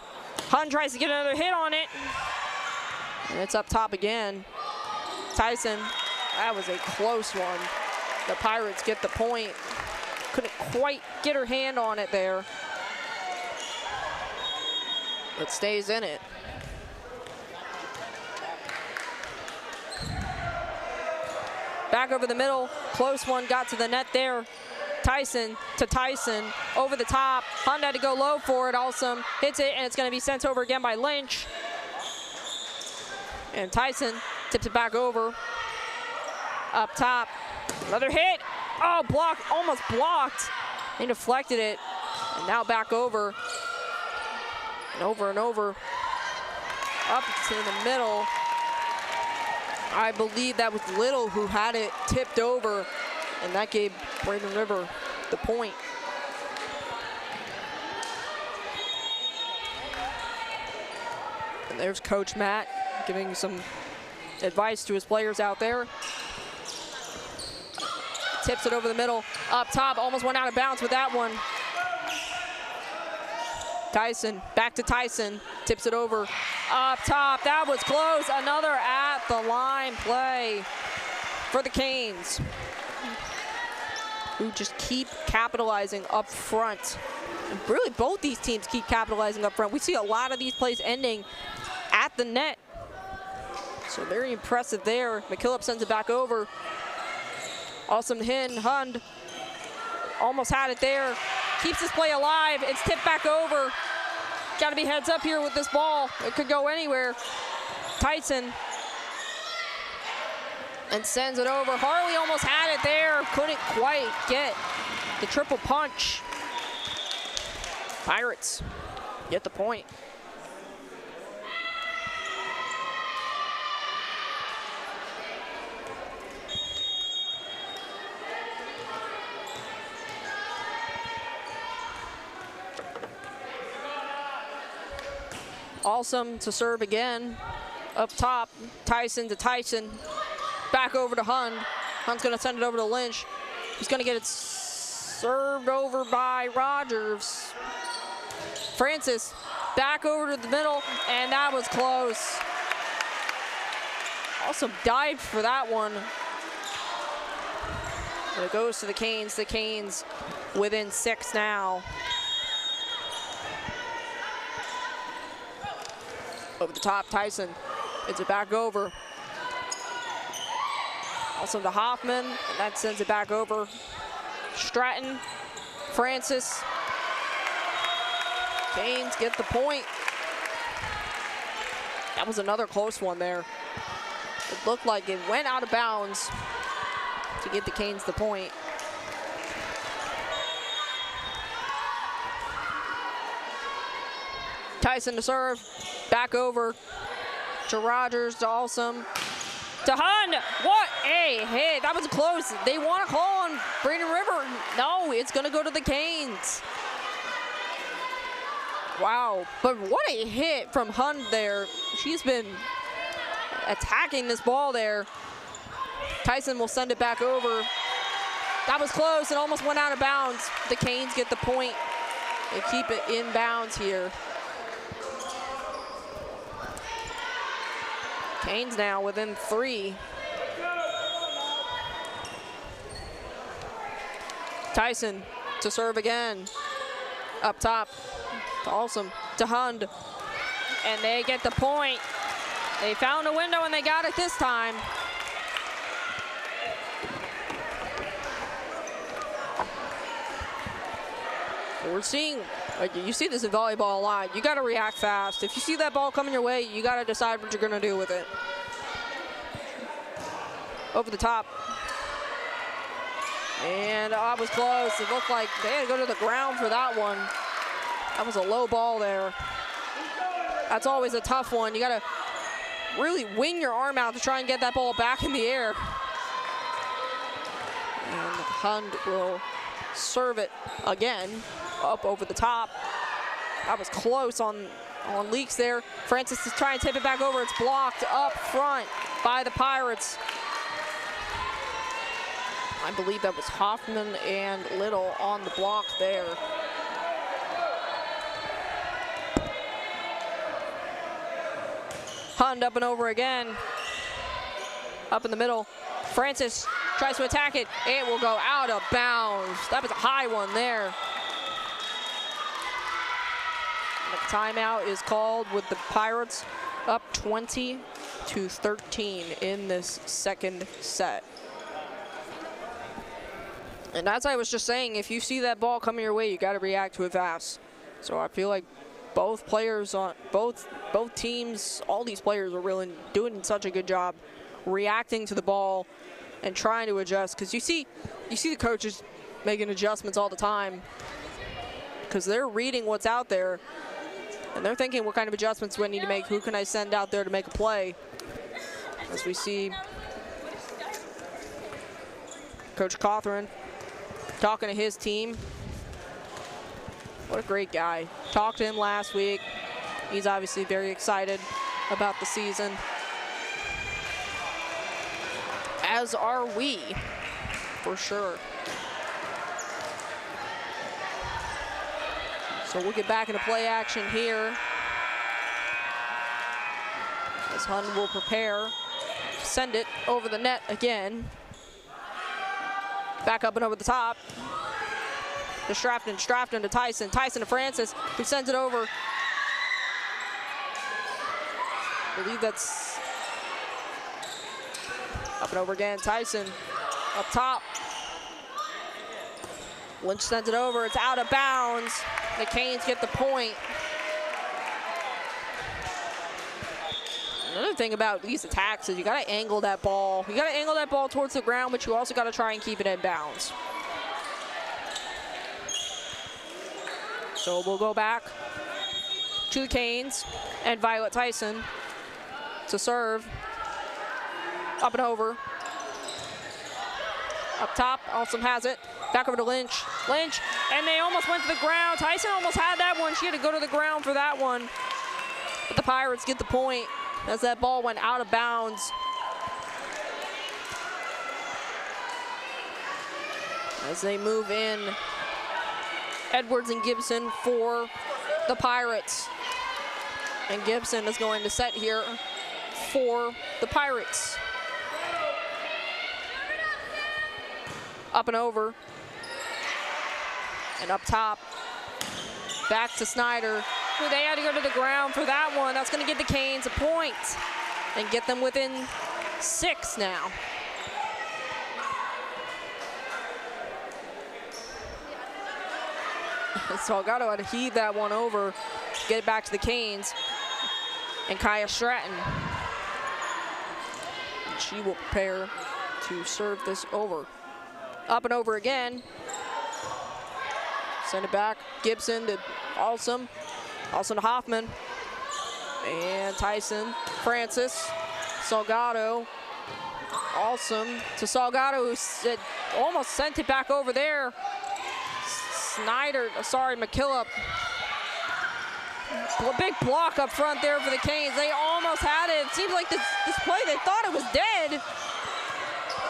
Hun tries to get another hit on it. And it's up top again. Tyson, that was a close one. The Pirates get the point. Couldn't quite get her hand on it there. But stays in it. Back over the middle, close one, got to the net there. Tyson to Tyson, over the top. Honda had to go low for it, Awesome. Hits it, and it's gonna be sent over again by Lynch. And Tyson tips it back over. Up top, another hit. Oh, blocked, almost blocked. He deflected it, and now back over. And over and over. Up to the middle. I believe that was Little who had it tipped over, and that gave Braden River the point. And there's Coach Matt giving some advice to his players out there. Tips it over the middle, up top, almost went out of bounds with that one. Tyson, back to Tyson, tips it over, up top, that was close. Another at the line play for the Canes, who just keep capitalizing up front. And really, both these teams keep capitalizing up front. We see a lot of these plays ending at the net. So very impressive there. McKillop sends it back over. Awesome hit, Hund almost had it there. Keeps this play alive. It's tipped back over. Got to be heads up here with this ball. It could go anywhere. Tyson. And sends it over. Harley almost had it there. Couldn't quite get the triple punch. Pirates get the point. Awesome to serve again. Up top, Tyson to Tyson. Back over to Hund. Hund's gonna send it over to Lynch. He's gonna get it served over by Rogers. Francis back over to the middle, and that was close. Also dived for that one. And it goes to the Canes. The Canes within 6 now. Over the top, Tyson. It's it back over. Also to Hoffman, and that sends it back over. Stratton, Francis. Canes get the point. That was another close one there. It looked like it went out of bounds to give the Canes the point. Tyson to serve, back over to Rogers, to Alsum, to Hund. What a hit, that was close. They want to call on Braden River. No, it's gonna go to the Canes. Wow, but what a hit from Hund there. She's been attacking this ball there. Tyson will send it back over. That was close and almost went out of bounds. The Canes get the point and keep it in bounds here. Canes now within 3. Tyson to serve again. Up top to Alsum, to Hund. And they get the point. They found a window and they got it this time. We're seeing, you see this in volleyball a lot. You got to react fast. If you see that ball coming your way, you got to decide what you're going to do with it. Over the top. And that was close. It looked like they had to go to the ground for that one. That was a low ball there. That's always a tough one. You got to really wing your arm out to try and get that ball back in the air. And Hund will serve it again. Up over the top. That was close on Leaks there. Francis is trying to tip it back over. It's blocked up front by the Pirates. I believe that was Hoffman and Little on the block there. Hund up and over again. Up in the middle. Francis tries to attack it. It will go out of bounds. That was a high one there. The timeout is called with the Pirates up 20-13 in this second set. And as I was just saying, if you see that ball coming your way, you got to react to it fast. So I feel like both players on both teams, all these players are really doing such a good job reacting to the ball and trying to adjust. Because you see the coaches making adjustments all the time because they're reading what's out there. And they're thinking, what kind of adjustments do I need to make? Who can I send out there to make a play? As we see Coach Cawthron talking to his team. What a great guy. Talked to him last week. He's obviously very excited about the season. As are we, for sure. So we'll get back into play action here. As Hund will prepare to send it over the net again. Back up and over the top. To Strafton to Tyson. Tyson to Francis, who sends it over. I believe that's up and over again. Tyson up top. Lynch sends it over. It's out of bounds. The Canes get the point. Another thing about these attacks is you got to angle that ball. You got to angle that ball towards the ground, but you also got to try and keep it in bounds. So we'll go back to the Canes and Violet Tyson to serve. Up and over. Up top, Alsum has it. Back over to Lynch. Lynch, and they almost went to the ground. Tyson almost had that one. She had to go to the ground for that one. But the Pirates get the point as that ball went out of bounds. As they move in, Edwards and Gibson for the Pirates. And Gibson is going to set here for the Pirates. Up and over. And up top. Back to Snyder. Ooh, they had to go to the ground for that one. That's going to give the Canes a point and get them within 6 now. Salgado had to heave that one over, get it back to the Canes. And Kaya Stratton. And she will prepare to serve this over. Up and over again. Send it back. Gibson to Alsum. Alsum to Hoffman. And Tyson. Francis. Salgado. Alsum to Salgado, who almost sent it back over there. McKillop. A big block up front there for the Canes. They almost had it. It seems like this play, they thought it was dead.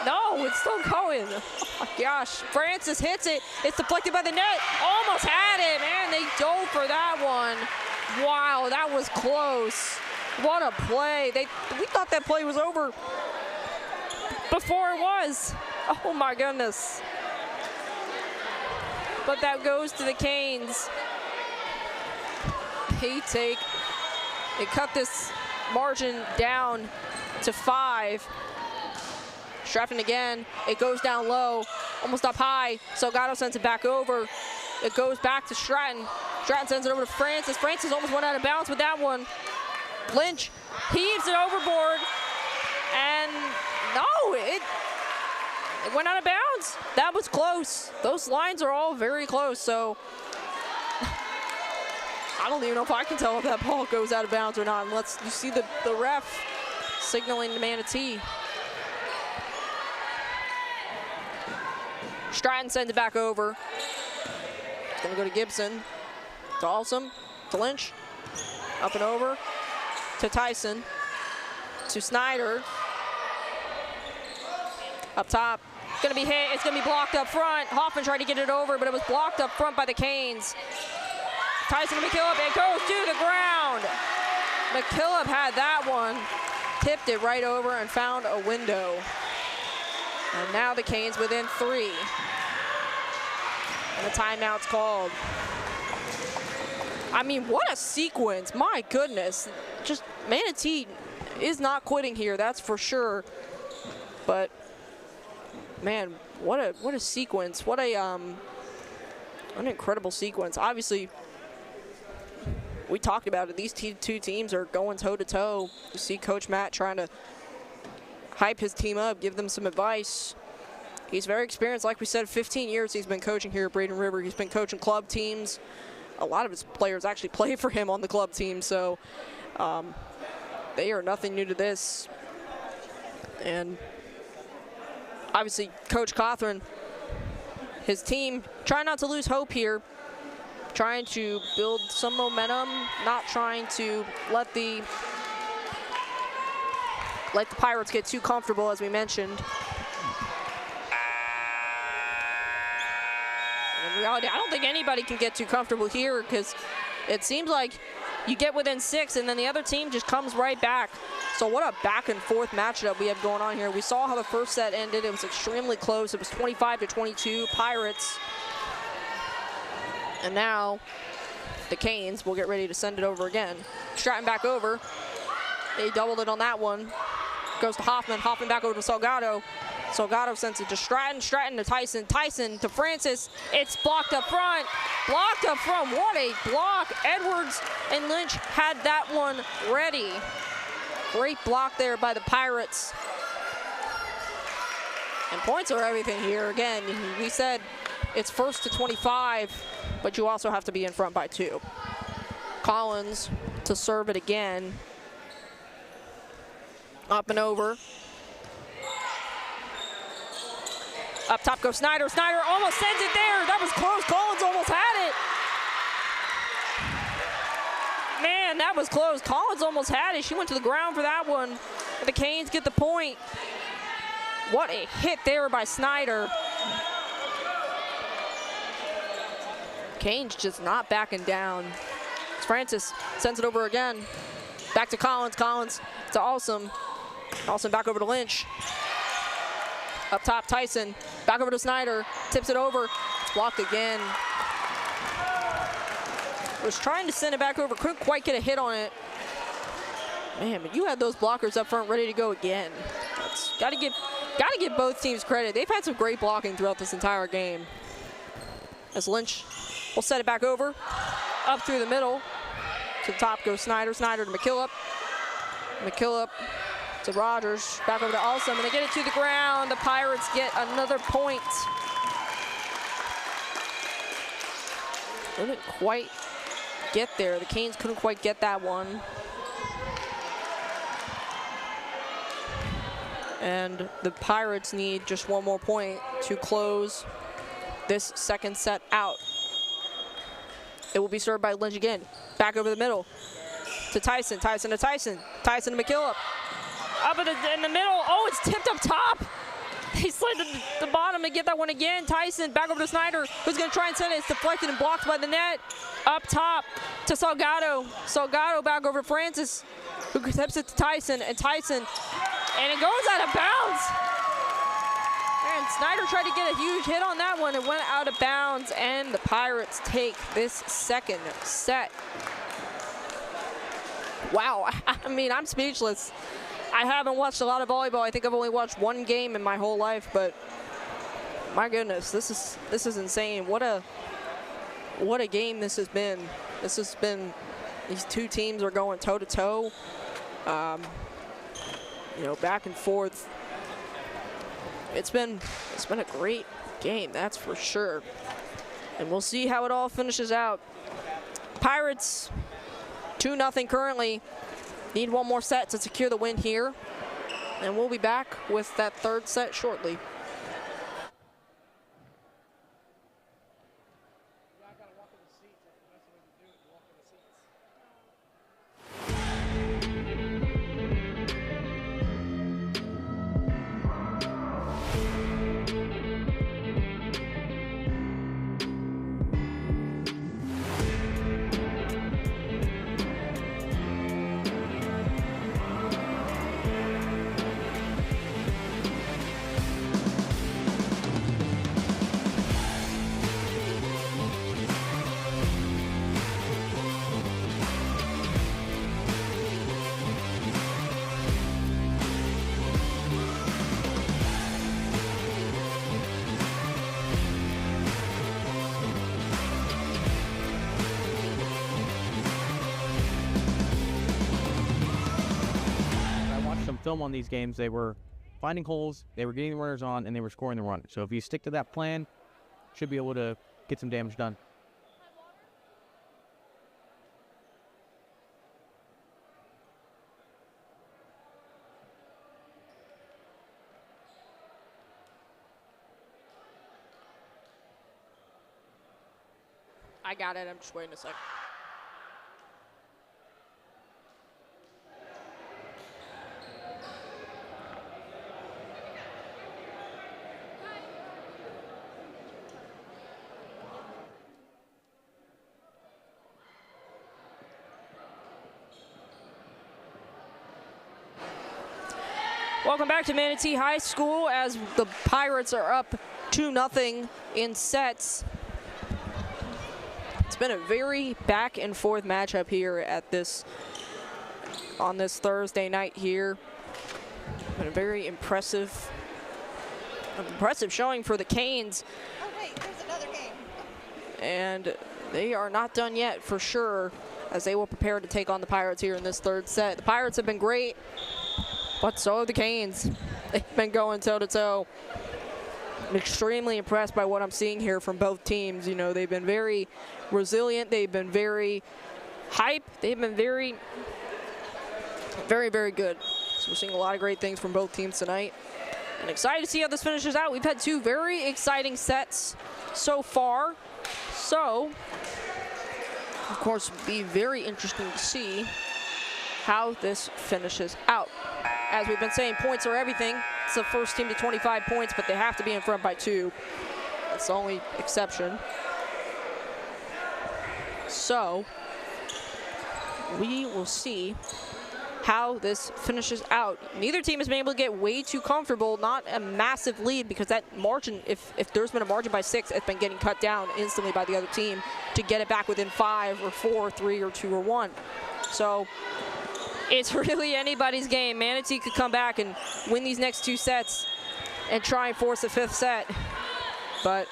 No, it's still going. Oh my gosh. Francis hits it. It's deflected by the net. Almost had it. Man, they dove for that one. Wow, that was close. What a play. We thought that play was over before it was. Oh my goodness. But that goes to the Canes. They cut this margin down to 5. Stratton again, it goes down low, almost up high. Salgado sends it back over. It goes back to Stratton. Stratton sends it over to Francis. Francis almost went out of bounds with that one. Lynch heaves it overboard, and no, it went out of bounds. That was close. Those lines are all very close, so I don't even know if I can tell if that ball goes out of bounds or not. Unless you see the ref signaling to Manatee. Stratton sends it back over. It's gonna go to Gibson, to Alsum, to Lynch, up and over, to Tyson, to Snyder. Up top, gonna be hit, it's gonna be blocked up front. Hoffman tried to get it over, but it was blocked up front by the Canes. Tyson to McKillop, it goes to the ground. McKillop had that one, tipped it right over and found a window. And now the Canes within 3. And the timeout's called. I mean, what a sequence, my goodness. Just Manatee is not quitting here, that's for sure. But man, what a sequence. What an incredible sequence. Obviously, we talked about it. These two teams are going toe-to-toe. You see Coach Matt trying to hype his team up, give them some advice. He's very experienced. Like we said, 15 years he's been coaching here at Braden River. He's been coaching club teams. A lot of his players actually play for him on the club team, so they are nothing new to this. And obviously, Coach Cothran, his team, trying not to lose hope here, trying to build some momentum, not trying to let the Pirates get too comfortable, as we mentioned. In reality, I don't think anybody can get too comfortable here, because it seems like you get within 6 and then the other team just comes right back. So what a back and forth matchup we have going on here. We saw how the first set ended. It was extremely close. It was 25-22 Pirates. And now the Canes will get ready to send it over again. Stratton back over. They doubled it on that one. Goes to Hoffman. Hoffman back over to Salgado. Salgado sends it to Stratton. Stratton to Tyson. Tyson to Francis. It's blocked up front. Blocked up front. What a block. Edwards and Lynch had that one ready. Great block there by the Pirates. And points are everything here. Again, we said it's 1st to 25, but you also have to be in front by 2. Collins to serve it again. Up and over. Up top goes Snyder. Snyder almost sends it there. That was close. Collins almost had it. Man, that was close. Collins almost had it. She went to the ground for that one. The Canes get the point. What a hit there by Snyder. Canes just not backing down. Francis sends it over again. Back to Collins. Collins to Awesome. Awesome back over to Lynch. Up top, Tyson. Back over to Snyder. Tips it over. It's blocked again. Was trying to send it back over. Couldn't quite get a hit on it. Man, but you had those blockers up front ready to go again. Gotta give both teams credit. They've had some great blocking throughout this entire game. As Lynch will set it back over. Up through the middle. To the top goes Snyder. Snyder to McKillop. McKillop to Rogers. Back over to Awesome. And they get it to the ground. The Pirates get another point. Couldn't quite get there. The Canes couldn't quite get that one. And the Pirates need just one more point to close this second set out. It will be served by Lynch again. Back over the middle to Tyson. Tyson to Tyson. Tyson to McKillop. Up in the middle. Oh, it's tipped up top. He slid to the bottom to get that one again. Tyson back over to Snyder, who's going to try and send it. It's deflected and blocked by the net. Up top to Salgado. Salgado back over to Francis, who tips it to Tyson. And Tyson, and it goes out of bounds. And Snyder tried to get a huge hit on that one. It went out of bounds, and the Pirates take this second set. Wow, I mean, I'm speechless. I haven't watched a lot of volleyball. I think I've only watched one game in my whole life, but my goodness, this is insane. What a game this has been. This has been, these two teams are going toe to toe. You know, back and forth. It's been a great game, that's for sure. And we'll see how it all finishes out. Pirates 2-0 currently. Need one more set to secure the win here. And we'll be back with that third set shortly. Film on these games, they were finding holes, they were getting the runners on, and they were scoring the run. So if you stick to that plan, should be able to get some damage done. I got it. I'm just waiting a sec. Welcome back to Manatee High School as the Pirates are up 2-0 in sets. It's been a very back and forth matchup here at on this Thursday night here. Been a very impressive showing for the Canes. Oh wait, there's another game. And they are not done yet for sure, as they will prepare to take on the Pirates here in this third set. The Pirates have been great, but so have the Canes. They've been going toe-to-toe. I'm extremely impressed by what I'm seeing here from both teams. You know, they've been very resilient. They've been very hype. They've been very, very good. So we're seeing a lot of great things from both teams tonight. And excited to see how this finishes out. We've had two very exciting sets so far. So, of course, it'll be very interesting to see how this finishes out. As we've been saying, points are everything. It's the first team to 25 points, but they have to be in front by 2. That's the only exception. So, we will see how this finishes out. Neither team has been able to get way too comfortable, not a massive lead, because that margin, if there's been a margin by 6, it's been getting cut down instantly by the other team to get it back within 5 or 4, 3 or 2 or 1. So it's really anybody's game. Manatee could come back and win these next 2 sets and try and force a 5th set, but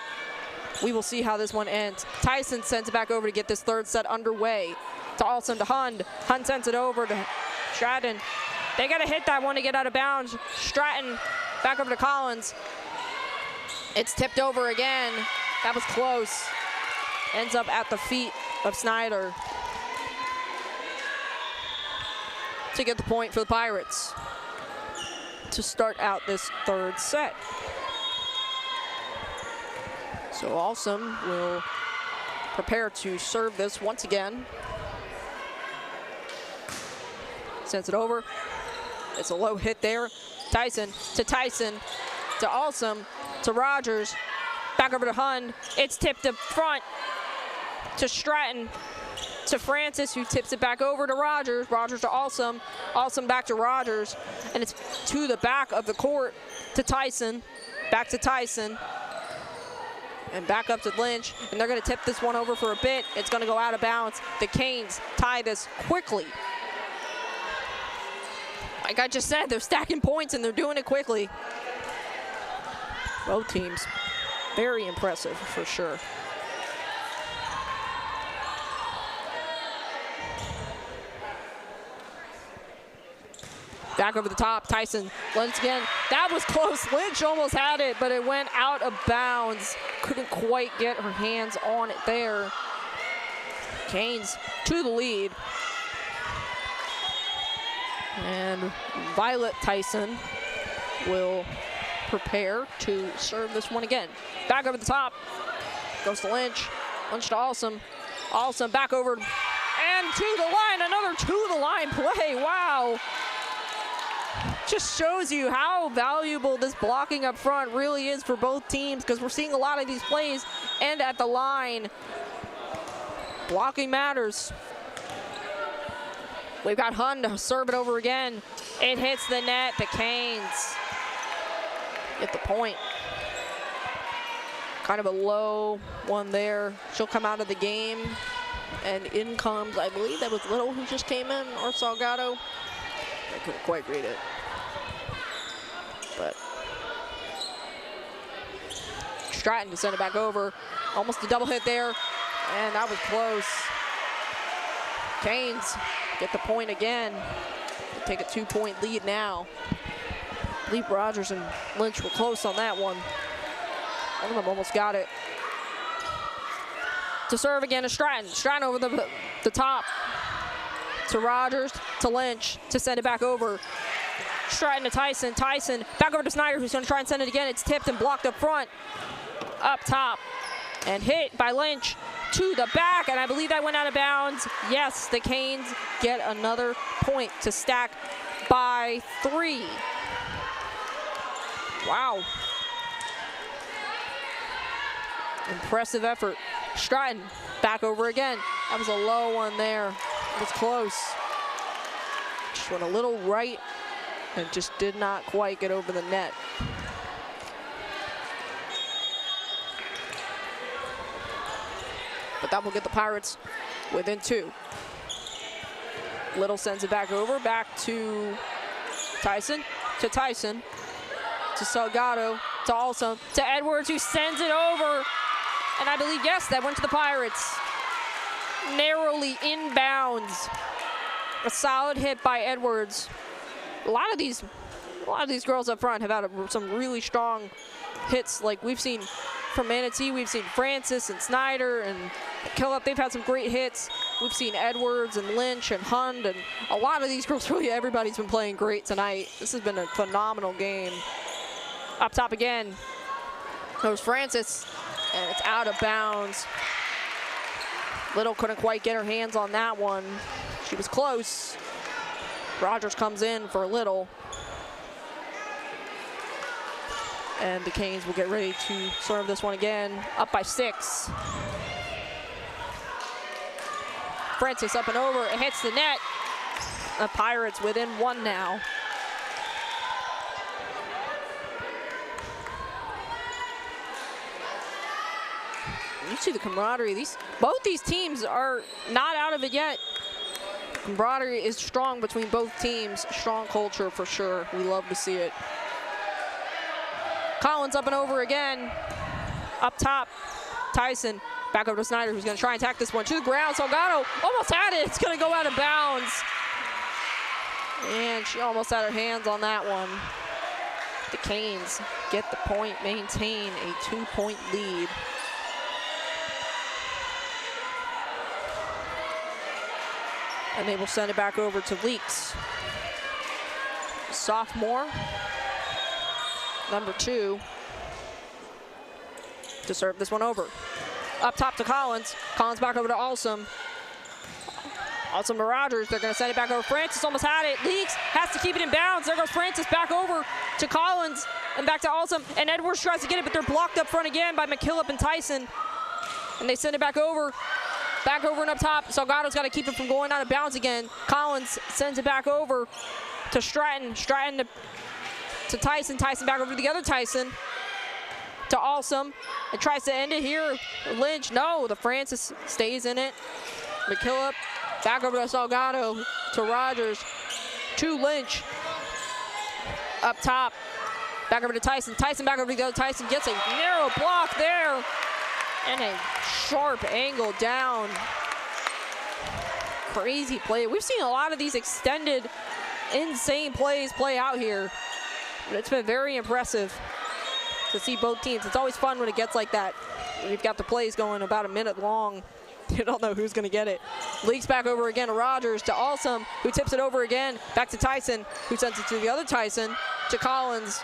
we will see how this one ends. Tyson sends it back over to get this 3rd set underway. To Alston to Hund. Hund sends it over to Stratton. They got to hit that one to get out of bounds. Stratton back over to Collins. It's tipped over again. That was close. Ends up at the feet of Snyder to get the point for the Pirates to start out this 3rd set. So Alston will prepare to serve this once again. Sends it over. It's a low hit there. Tyson to Alston to Rogers. Back over to Hund. It's tipped up front to Stratton to Francis, who tips it back over to Rogers. Rogers to Alston. Alston back to Rogers. And it's to the back of the court to Tyson. Back to Tyson. And back up to Lynch. And they're going to tip this one over for a bit. It's going to go out of bounds. The Canes tie this quickly. Like I just said, they're stacking points and they're doing it quickly. Both teams, very impressive for sure. Back over the top, Tyson, Lynch again. That was close. Lynch almost had it, but it went out of bounds. Couldn't quite get her hands on it there. Canes to the lead. And Violet Tyson will prepare to serve this one again. Back over the top, goes to Lynch. Lynch to Alston. Alston back over and to the line. Another to the line play. Wow. Just shows you how valuable this blocking up front really is for both teams, because we're seeing a lot of these plays end at the line. Blocking matters. We've got Hund to serve it over again. It hits the net. The Canes get the point. Kind of a low one there. She'll come out of the game. And in comes, I believe that was Little who just came in, or Salgado. I couldn't quite read it. But Stratton to send it back over. Almost a double hit there. And that was close. Canes get the point again. They take a 2-point lead now. I believe Rogers and Lynch were close on that one. One of them almost got it. To serve again is Stratton. Stratton over the top. To Rogers, to Lynch, to send it back over. Stratton to Tyson. Tyson back over to Snyder, who's going to try and send it again. It's tipped and blocked up front. Up top. And hit by Lynch. To the back, and I believe that went out of bounds. Yes, the Canes get another point to stack by 3. Wow. Impressive effort. Stratton back over again. That was a low one there. It was close. Just went a little right and just did not quite get over the net. But that will get the Pirates within 2. Little sends it back over, back to Tyson, to Salgado, to Alston, to Edwards, who sends it over. And I believe, yes, that went to the Pirates. Narrowly inbounds. A solid hit by Edwards. A lot of these girls up front have had some really strong hits, like we've seen from Manatee. We've seen Francis and Snyder and Killup. They've had some great hits. We've seen Edwards and Lynch and Hund, and a lot of these girls, really everybody's been playing great tonight. This has been a phenomenal game. Up top again, there's Francis, and it's out of bounds. Little couldn't quite get her hands on that one. She was close. Rogers comes in for Little. And the Canes will get ready to serve this one again. Up by 6. Francis up and over. It hits the net. Pirates within 1 now. You see the camaraderie. Both these teams are not out of it yet. Camaraderie is strong between both teams. Strong culture for sure. We love to see it. Collins up and over again. Up top, Tyson. Back over to Snyder, who's going to try and attack this one to the ground. Salgado almost had it. It's going to go out of bounds. And she almost had her hands on that one. The Canes get the point, maintain a 2-point lead. And they will send it back over to Leaks. Sophomore, number 2, to serve this one over. Up top to Collins. Collins back over to Alsum. Alsum to Rogers. They're going to send it back over. Francis almost had it. Leaks has to keep it in bounds. There goes Francis back over to Collins and back to Alsum. And Edwards tries to get it, but they're blocked up front again by McKillop and Tyson. And they send it back over. Back over and up top. Salgado's got to keep it from going out of bounds again. Collins sends it back over to Stratton. Stratton to Tyson. Tyson back over to the other Tyson. To Alsum. And tries to end it here. Lynch, no. The Francis stays in it. McKillop back over to Salgado. To Rogers. To Lynch. Up top. Back over to Tyson. Tyson back over to the other Tyson. Gets a narrow block there. And a sharp angle down. Crazy play. We've seen a lot of these extended, insane plays play out here. But it's been very impressive to see both teams. It's always fun when it gets like that. You've got the plays going about a minute long. You don't know who's going to get it. Leaks back over again to Rogers, to Alsum, who tips it over again. Back to Tyson, who sends it to the other Tyson. To Collins,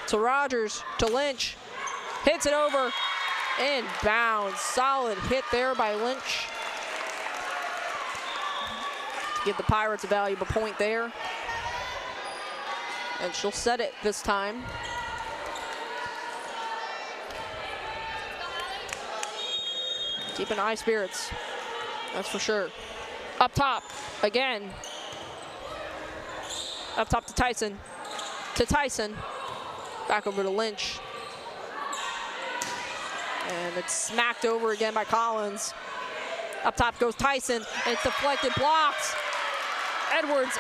to Rogers, to Lynch. Hits it over. In bounds. Solid hit there by Lynch. Give the Pirates a valuable point there. And she'll set it this time. Keeping high spirits. That's for sure. Up top again. Up top to Tyson. To Tyson. Back over to Lynch. And it's smacked over again by Collins. Up top goes Tyson, and it's deflected, blocks. Edwards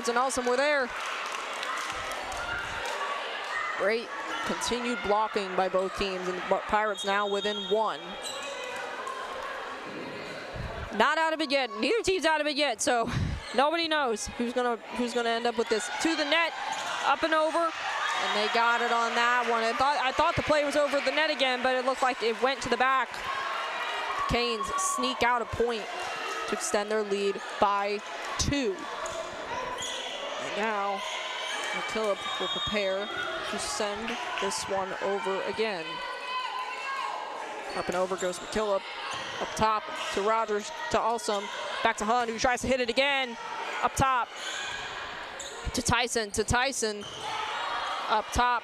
and Alsum were there. Great continued blocking by both teams, and the Pirates now within 1. Not out of it yet. Neither team's out of it yet, so nobody knows who's gonna end up with this. To the net, up and over. And they got it on that one. I thought the play was over the net again, but it looked like it went to the back. Canes sneak out a point to extend their lead by 2. And now McKillop will prepare to send this one over again. Up and over goes McKillop. Up top to Rogers, to Alsum. Back to Hunt, who tries to hit it again. Up top to Tyson, Up top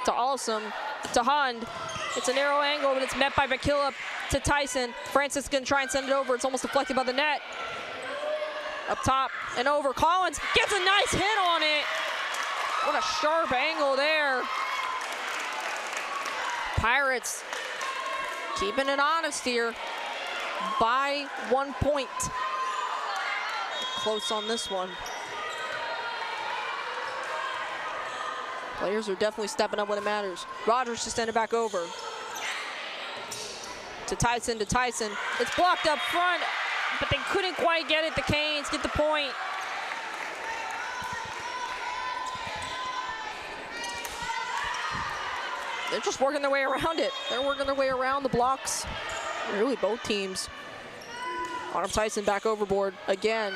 to Alsum, to Hund. It's a narrow angle, but it's met by McKillop to Tyson. Francis gonna try and send it over. It's almost deflected by the net. Up top and over. Collins gets a nice hit on it. What a sharp angle there. Pirates keeping it honest here by 1 point. Close on this one. Players are definitely stepping up when it matters. Rogers to send it back over. To Tyson, It's blocked up front, but they couldn't quite get it. The Canes get the point. They're just working their way around it. They're working their way around the blocks. Really, both teams. Arm Tyson back overboard again.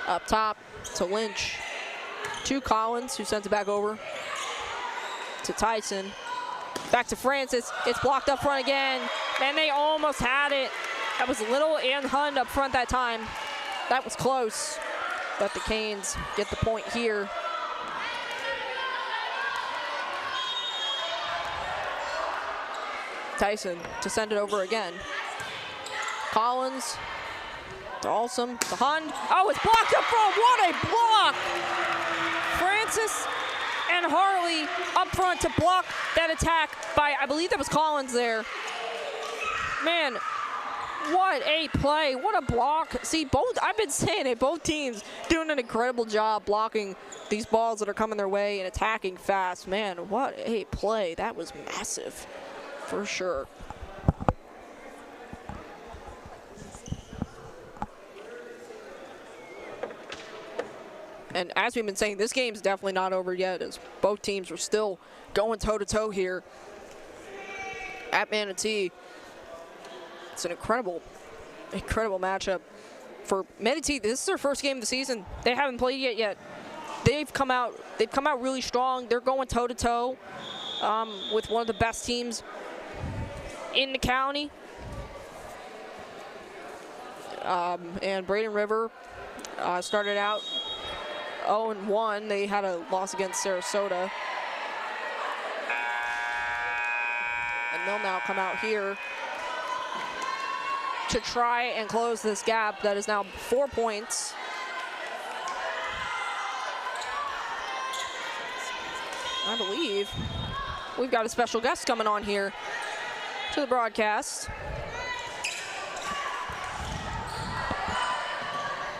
Up top to Lynch. To Collins, who sends it back over. To Tyson. Back to Francis. It's blocked up front again. And they almost had it. That was Little and Hund up front that time. That was close. But the Canes get the point here. Tyson to send it over again. Collins To Alsum, to Hund. Oh, it's blocked up front. What a block! Francis and Harley up front to block that attack by, I believe that was Collins there. Man, what a play. What a block. See, I've been saying it, both teams doing an incredible job blocking these balls that are coming their way and attacking fast. Man, what a play. That was massive, for sure. And as we've been saying, this game's definitely not over yet, as both teams are still going toe-to-toe here at Manatee. It's an incredible matchup for Manatee. This is their first game of the season. They haven't played yet. They've come out really strong. They're going toe-to-toe with one of the best teams in the county. And Braden River started out 0-1. They had a loss against Sarasota. And they'll now come out here to try and close this gap that is now 4 points. I believe we've got a special guest coming on here to the broadcast.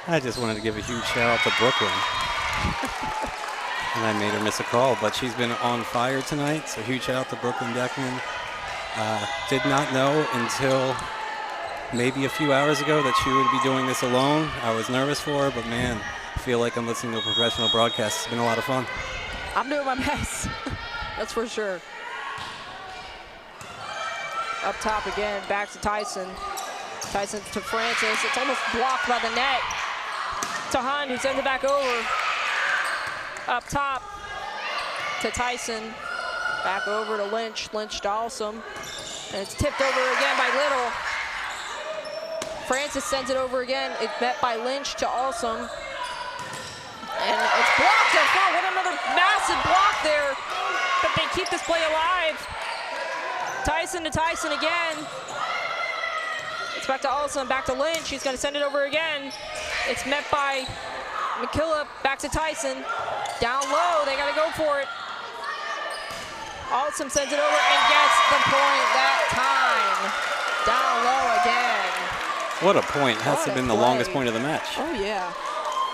I just wanted to give a huge shout out to Brooklyn. And I made her miss a call, but she's been on fire tonight, so huge shout out to Brooklyn Deckman. Did not know until maybe a few hours ago that she would be doing this alone. I was nervous for her, but man, I feel like I'm listening to a professional broadcast. It's been a lot of fun. I'm doing my best, that's for sure. Up top again, back to Tyson. Tyson to Francis. It's almost blocked by the net. To Hund, who sends it back over. Up top to Tyson. Back over to Lynch. Lynch to Alsum. And it's tipped over again by Little. Francis sends it over again. It's met by Lynch to Alsum. And it's blocked up front. What another massive block there. But they keep this play alive. Tyson to Tyson again. It's back to Alsum, back to Lynch. He's going to send it over again. It's met by McKillop, back to Tyson. Down low, they got to go for it. Alsum sends it over and gets the point that time. Down low again. What a point. Has to have been the longest point of the match. Oh, yeah.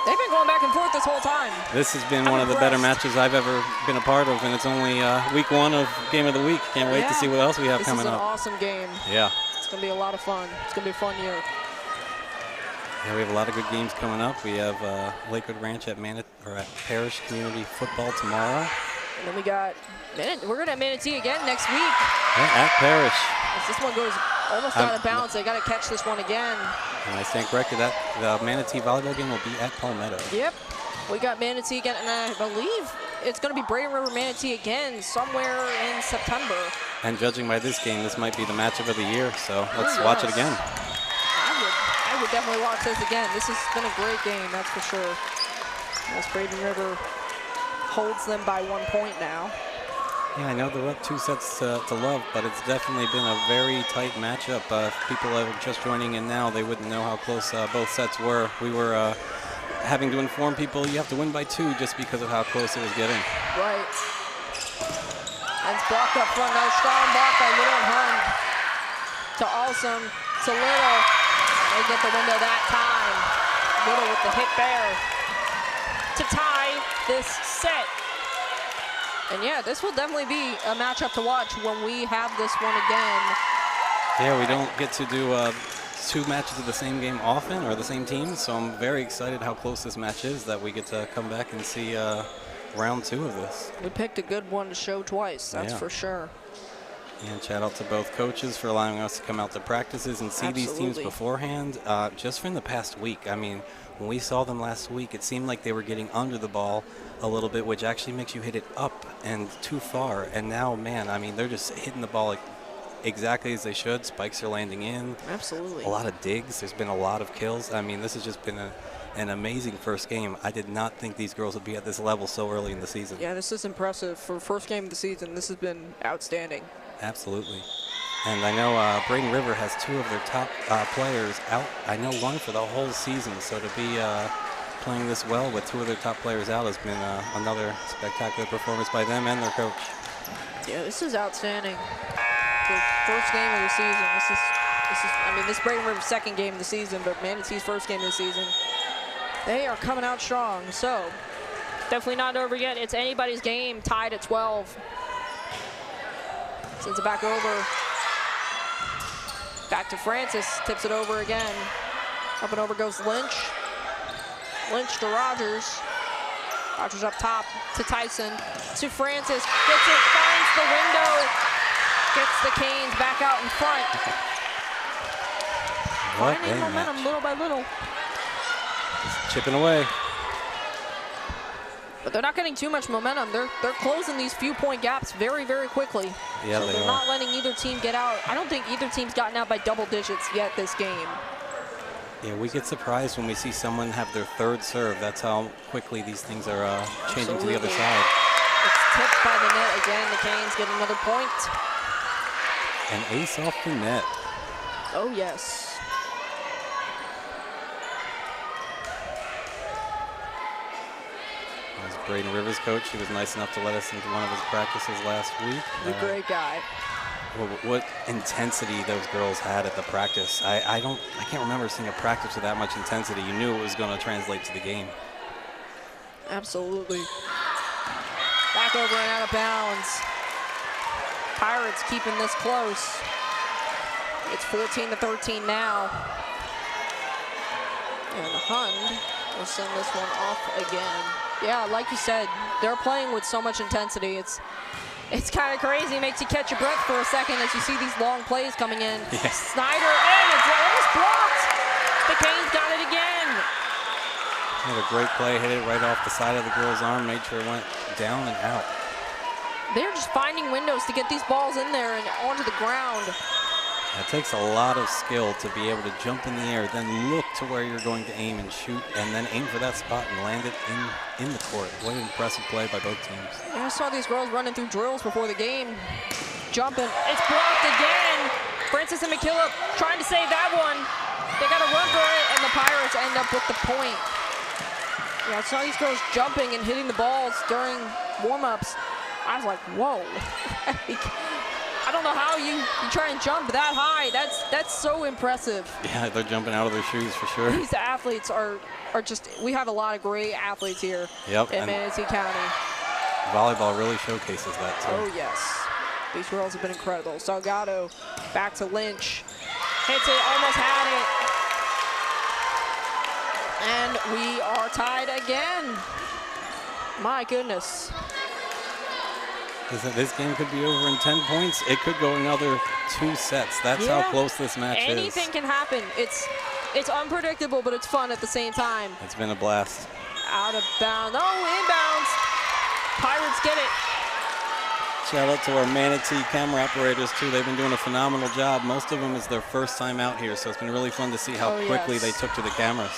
They've been going back and forth this whole time. This has been one of the better matches I've ever been a part of, and it's only week one of Game of the Week. Can't wait to see what else we have coming up. This is an awesome game. Yeah. It's going to be a lot of fun. It's going to be a fun year. Yeah, we have a lot of good games coming up. We have Lakewood Ranch at Parish Community Football tomorrow. And then we got, we're going to have Manatee again next week. Yeah, at Parish. As this one goes almost out of bounds, they got to catch this one again. And I stand corrected, that the Manatee volleyball game will be at Palmetto. Yep, we got Manatee again, and I believe it's going to be Braden River Manatee again somewhere in September. And judging by this game, this might be the matchup of the year, so let's watch it again. I would definitely watch this again. This has been a great game, that's for sure. As Braden River holds them by 1 point now. Yeah, I know they're up 2 sets to love, but it's definitely been a very tight matchup. If people are just joining in now, they wouldn't know how close both sets were. We were having to inform people you have to win by 2 just because of how close it was getting. Right. And it's blocked up front. Another strong block by Little and Hund. To Alsum, to Little. They get the window that time. Little with the hit there to tie this set. And yeah, this will definitely be a matchup to watch when we have this one again. Yeah, we don't get to do 2 matches of the same game often, or the same team, so I'm very excited how close this match is that we get to come back and see round 2 of this. We picked a good one to show twice, that's for sure. And shout out to both coaches for allowing us to come out to practices and see these teams beforehand. Just from the past week, I mean, when we saw them last week, it seemed like they were getting under the ball a little bit, which actually makes you hit it up and too far. And now, man, I mean, they're just hitting the ball like exactly as they should. Spikes are landing in. Absolutely. A lot of digs. There's been a lot of kills. I mean, this has just been an amazing first game. I did not think these girls would be at this level so early in the season. Yeah, this is impressive. For first game of the season, this has been outstanding. Absolutely. And I know Braden River has 2 of their top players out. I know 1 for the whole season. So to be playing this well with 2 of their top players out has been another spectacular performance by them and their coach. Yeah, this is outstanding. The first game of the season. I mean, this is Braden River's second game of the season, but Manatee's first game of the season. They are coming out strong. So definitely not over yet. It's anybody's game, tied at 12. Sends it back over. Back to Francis, tips it over again. Up and over goes Lynch. Lynch to Rogers. Rogers up top to Tyson. To Francis, gets it, finds the window. Gets the Canes back out in front. Finding momentum little by little. Just chipping away. But they're not getting too much momentum. They're closing these few-point gaps very, very quickly. Yeah, so they they're are. not letting either team get out. I don't think either team's gotten out by double digits yet this game. Yeah, we get surprised when we see someone have their 3rd serve. That's how quickly these things are changing to the other side. It's tipped by the net again. The Canes get another point. An ace off the net. Oh, yes. As Braden Rivers' coach, he was nice enough to let us into one of his practices last week. He's a great guy. What intensity those girls had at the practice. I can't remember seeing a practice with that much intensity. You knew it was going to translate to the game. Absolutely. Back over and out of bounds. Pirates keeping this close. It's 14-13 now. And Hund will send this one off again. Yeah, like you said, they're playing with so much intensity. It's kind of crazy. It makes you catch your breath for a second as you see these long plays coming in. Yes. Snyder, and it's almost blocked. The Canes got it again. Had a great play, hit it right off the side of the girl's arm, made sure it went down and out. They're just finding windows to get these balls in there and onto the ground. It takes a lot of skill to be able to jump in the air, then look to where you're going to aim and shoot, and then aim for that spot and land it in the court. What an impressive play by both teams. Yeah, I saw these girls running through drills before the game, jumping. It's blocked again. Francis and McKillop trying to save that one. They got to run for it, and the Pirates end up with the point. Yeah, I saw these girls jumping and hitting the balls during warm-ups. I was like, whoa. I don't know how you try and jump that high. That's so impressive. Yeah, they're jumping out of their shoes for sure. These athletes are just, we have a lot of great athletes here in Manatee County. Volleyball really showcases that too. Oh yes, these girls have been incredible. Salgado back to Lynch, hits it, almost had it. And we are tied again. My goodness. This game could be over in 10 points. It could go another 2 sets. That's how close this match is. Anything can happen. It's unpredictable, but it's fun at the same time. It's been a blast. Out of bounds. Oh, inbounds. Pirates get it. Shout out to our Manatee camera operators too. They've been doing a phenomenal job. Most of them is their first time out here, so it's been really fun to see how quickly they took to the cameras.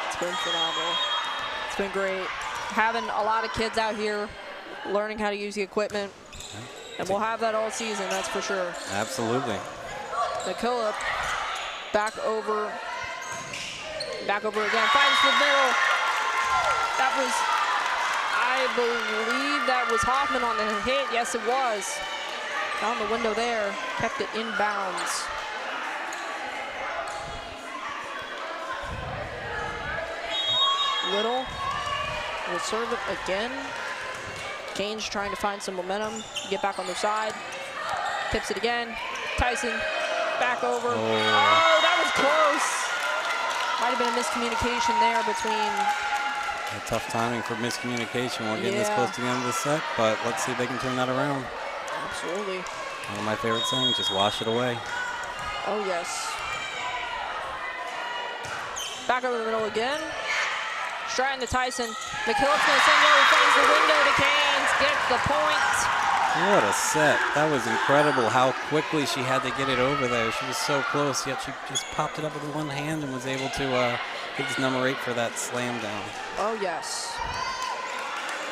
It's been phenomenal. It's been great. Having a lot of kids out here learning how to use the equipment. And we'll have that all season, that's for sure. Absolutely. McKillop back over again, finds the middle. That was, I believe that was Hoffman on the hit. Yes, it was. Found the window there, kept it inbounds. Little will serve it again. Canes trying to find some momentum, get back on their side. Tips it again. Tyson back over. Oh, that was close. Might have been a miscommunication there between. A tough timing for miscommunication. We're getting this close to the end of the set, but let's see if they can turn that around. Absolutely. One of my favorite sayings, just wash it away. Oh, yes. Back over the middle again. Stratton to Tyson. McKillop's going to send it over, finds the window to Canes, gets the point. What a set. That was incredible how quickly she had to get it over there. She was so close, yet she just popped it up with one hand and was able to get this number 8 for that slam down. Oh, yes.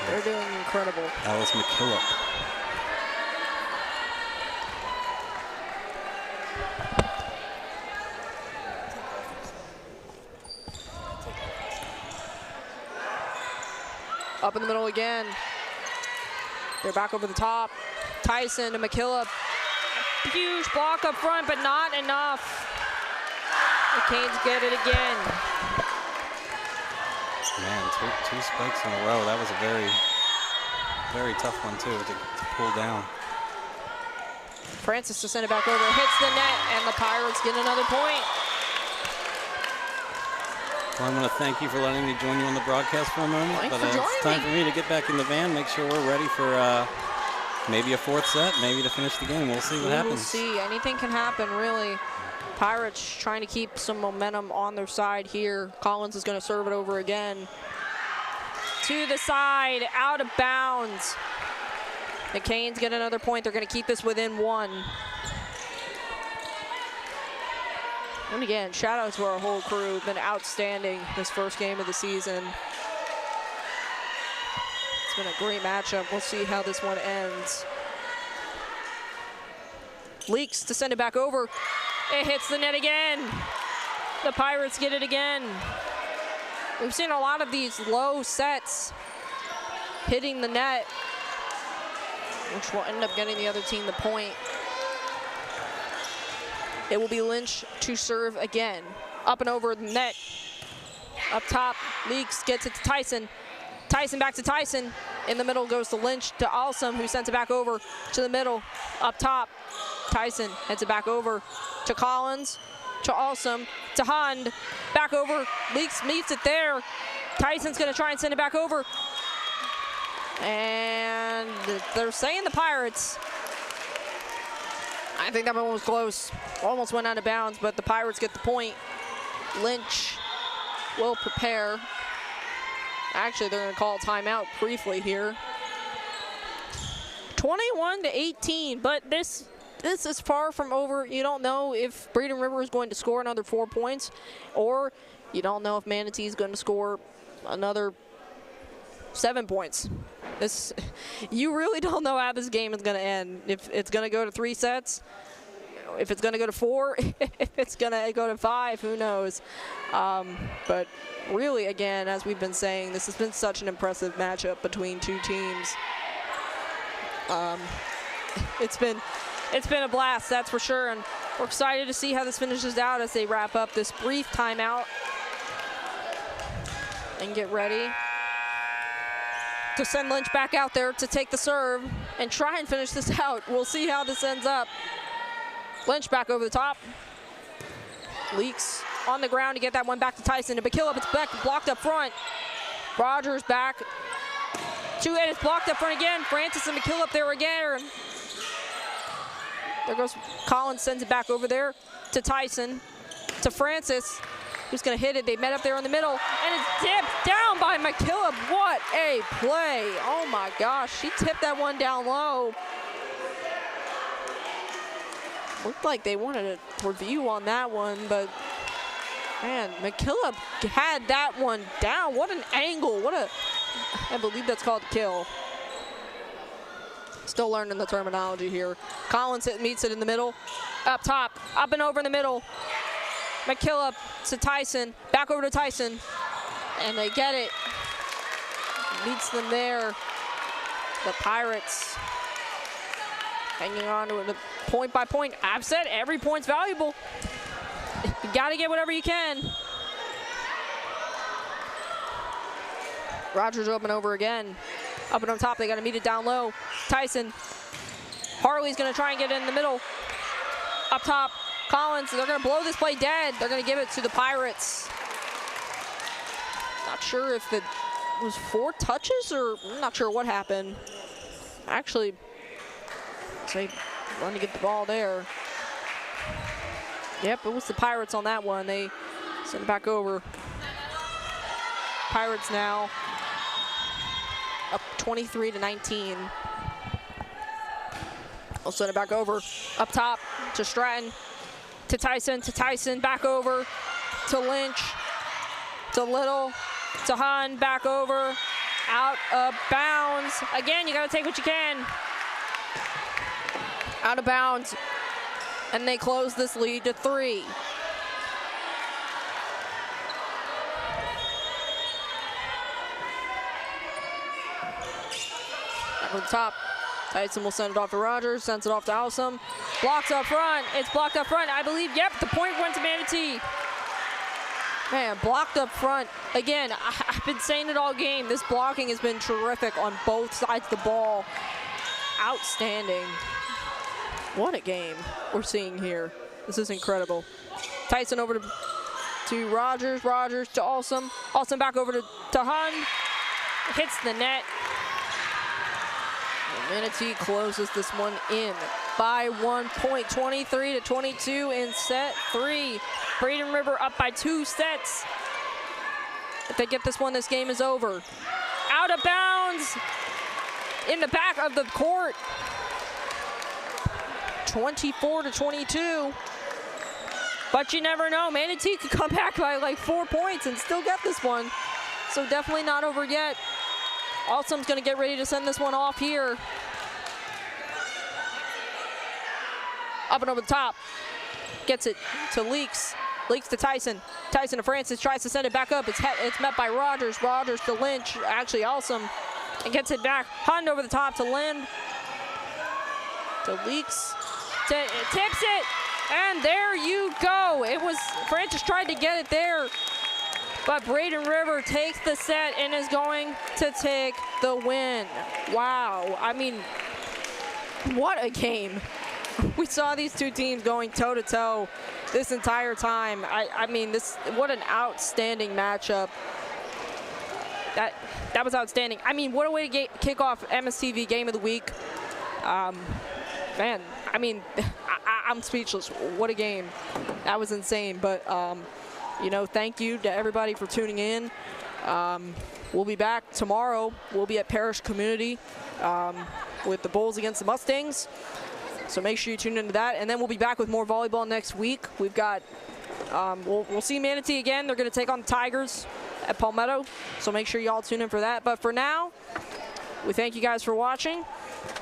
They're doing incredible. Alice McKillop. Up in the middle again. They're back over the top. Tyson to McKillop. Huge block up front, but not enough. The Canes get it again. Man, two spikes in a row. That was a very, very tough one, too, to pull down. Francis to send it back over, hits the net, and the Pirates get another point. Well, I want to thank you for letting me join you on the broadcast for a moment. Thanks but for joining it's time for me to get back in the van, make sure we're ready for maybe a fourth set, maybe to finish the game. We'll see what happens. We'll see. Anything can happen, really. Pirates trying to keep some momentum on their side here. Collins is going to serve it over again. To the side, out of bounds. The Canes get another point. They're going to keep this within one. And again, shout out to our whole crew. Been outstanding this first game of the season. It's been a great matchup. We'll see how this one ends. Leaks to send it back over. It hits the net again. The Pirates get it again. We've seen a lot of these low sets hitting the net, which will end up getting the other team the point. It will be Lynch to serve again. Up and over the net. Up top, Leaks gets it to Tyson. Tyson back to Tyson. In the middle goes to Lynch to Alsum, who sends it back over to the middle. Up top, Tyson heads it back over to Collins, to Alsum, to Hund. Back over, Leaks meets it there. Tyson's gonna try and send it back over. And they're saying the Pirates. I think that one was close. Almost went out of bounds, but the Pirates get the point. Lynch will prepare. Actually, they're going to call a timeout briefly here. 21-18, but this is far from over. You don't know if Braden River is going to score another 4 points, or you don't know if Manatee is going to score another 7 points. You really don't know how this game is going to end. If it's going to go to 3 sets, if it's going to go to 4, if it's going to go to 5, who knows? But really, again, as we've been saying, this has been such an impressive matchup between two teams. It's been a blast, that's for sure, and we're excited to see how this finishes out as they wrap up this brief timeout and get ready to send Lynch back out there to take the serve and try and finish this out. We'll see how this ends up. Lynch back over the top. Leaks on the ground to get that one back to Tyson. To McKillop, it's back, blocked up front. Rogers back to it, it's blocked up front again. Francis and McKillop there again. There goes Collins, sends it back over there to Tyson, to Francis, who's gonna hit it. They met up there in the middle, and it's tipped down by McKillop. What a play. Oh my gosh, she tipped that one down low. Looked like they wanted a review on that one, but man, McKillop had that one down. What an angle, I believe that's called a kill. Still learning the terminology here. Collins meets it in the middle, up top, up and over in the middle. McKillop to Tyson, back over to Tyson, and they get it. Meets them there. The Pirates hanging on to it point by point. I've said every point's valuable. You gotta get whatever you can. Rogers up and over again. Up and on top, they gotta meet it down low. Tyson. Harley's gonna try and get it in the middle. Up top, Collins, they're gonna blow this play dead. They're gonna give it to the Pirates. Not sure if it was 4 touches or I'm not sure what happened. Actually, they run to get the ball there. Yep, it was the Pirates on that one. They send it back over. Pirates now up 23-19. I'll send it back over. Up top to Stratton, to Tyson, back over to Lynch, to Little, to Hahn, back over, out of bounds. Again, you gotta take what you can. Out of bounds, and they close this lead to 3. Over the top. Tyson will send it off to Rogers, sends it off to Alsum. Blocked up front. It's blocked up front. I believe, yep, the point went to Manatee. Man, blocked up front. Again, I've been saying it all game. This blocking has been terrific on both sides of the ball. Outstanding. What a game we're seeing here. This is incredible. Tyson over to Rogers. Rogers to Alsum. Alsum back over to Hun. Hits the net. Manatee closes this one in by 1 point, 23-22 in set 3. Braden River up by 2 sets. If they get this one, this game is over. Out of bounds in the back of the court. 24-22. But you never know. Manatee could come back by like 4 points and still get this one. So definitely not over yet. Alsum's going to get ready to send this one off here. Up and over the top. Gets it to Leaks. Leaks to Tyson. Tyson to Francis. Tries to send it back up. It's met by Rogers. Rogers to Lynch. Actually, Alsum. And gets it back. Hun over the top to Lind. To Leaks. Tips it. And there you go. It was, Francis tried to get it there. But Braden River takes the set and is going to take the win. Wow. I mean, what a game. We saw these two teams going toe-to-toe this entire time. I mean, what an outstanding matchup. That was outstanding. I mean, what a way to kick off MSTV Game of the Week. Man, I mean, I'm speechless. What a game. That was insane. But, you know, thank you to everybody for tuning in. We'll be back tomorrow. We'll be at Parish Community with the Bulls against the Mustangs. So make sure you tune into that. And then we'll be back with more volleyball next week. We've got, we'll see Manatee again. They're going to take on the Tigers at Palmetto. So make sure you all tune in for that. But for now, we thank you guys for watching.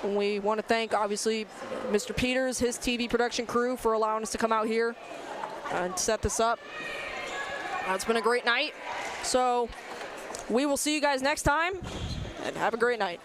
And we want to thank, obviously, Mr. Peters, his TV production crew, for allowing us to come out here and set this up. It's been a great night. So we will see you guys next time, and have a great night.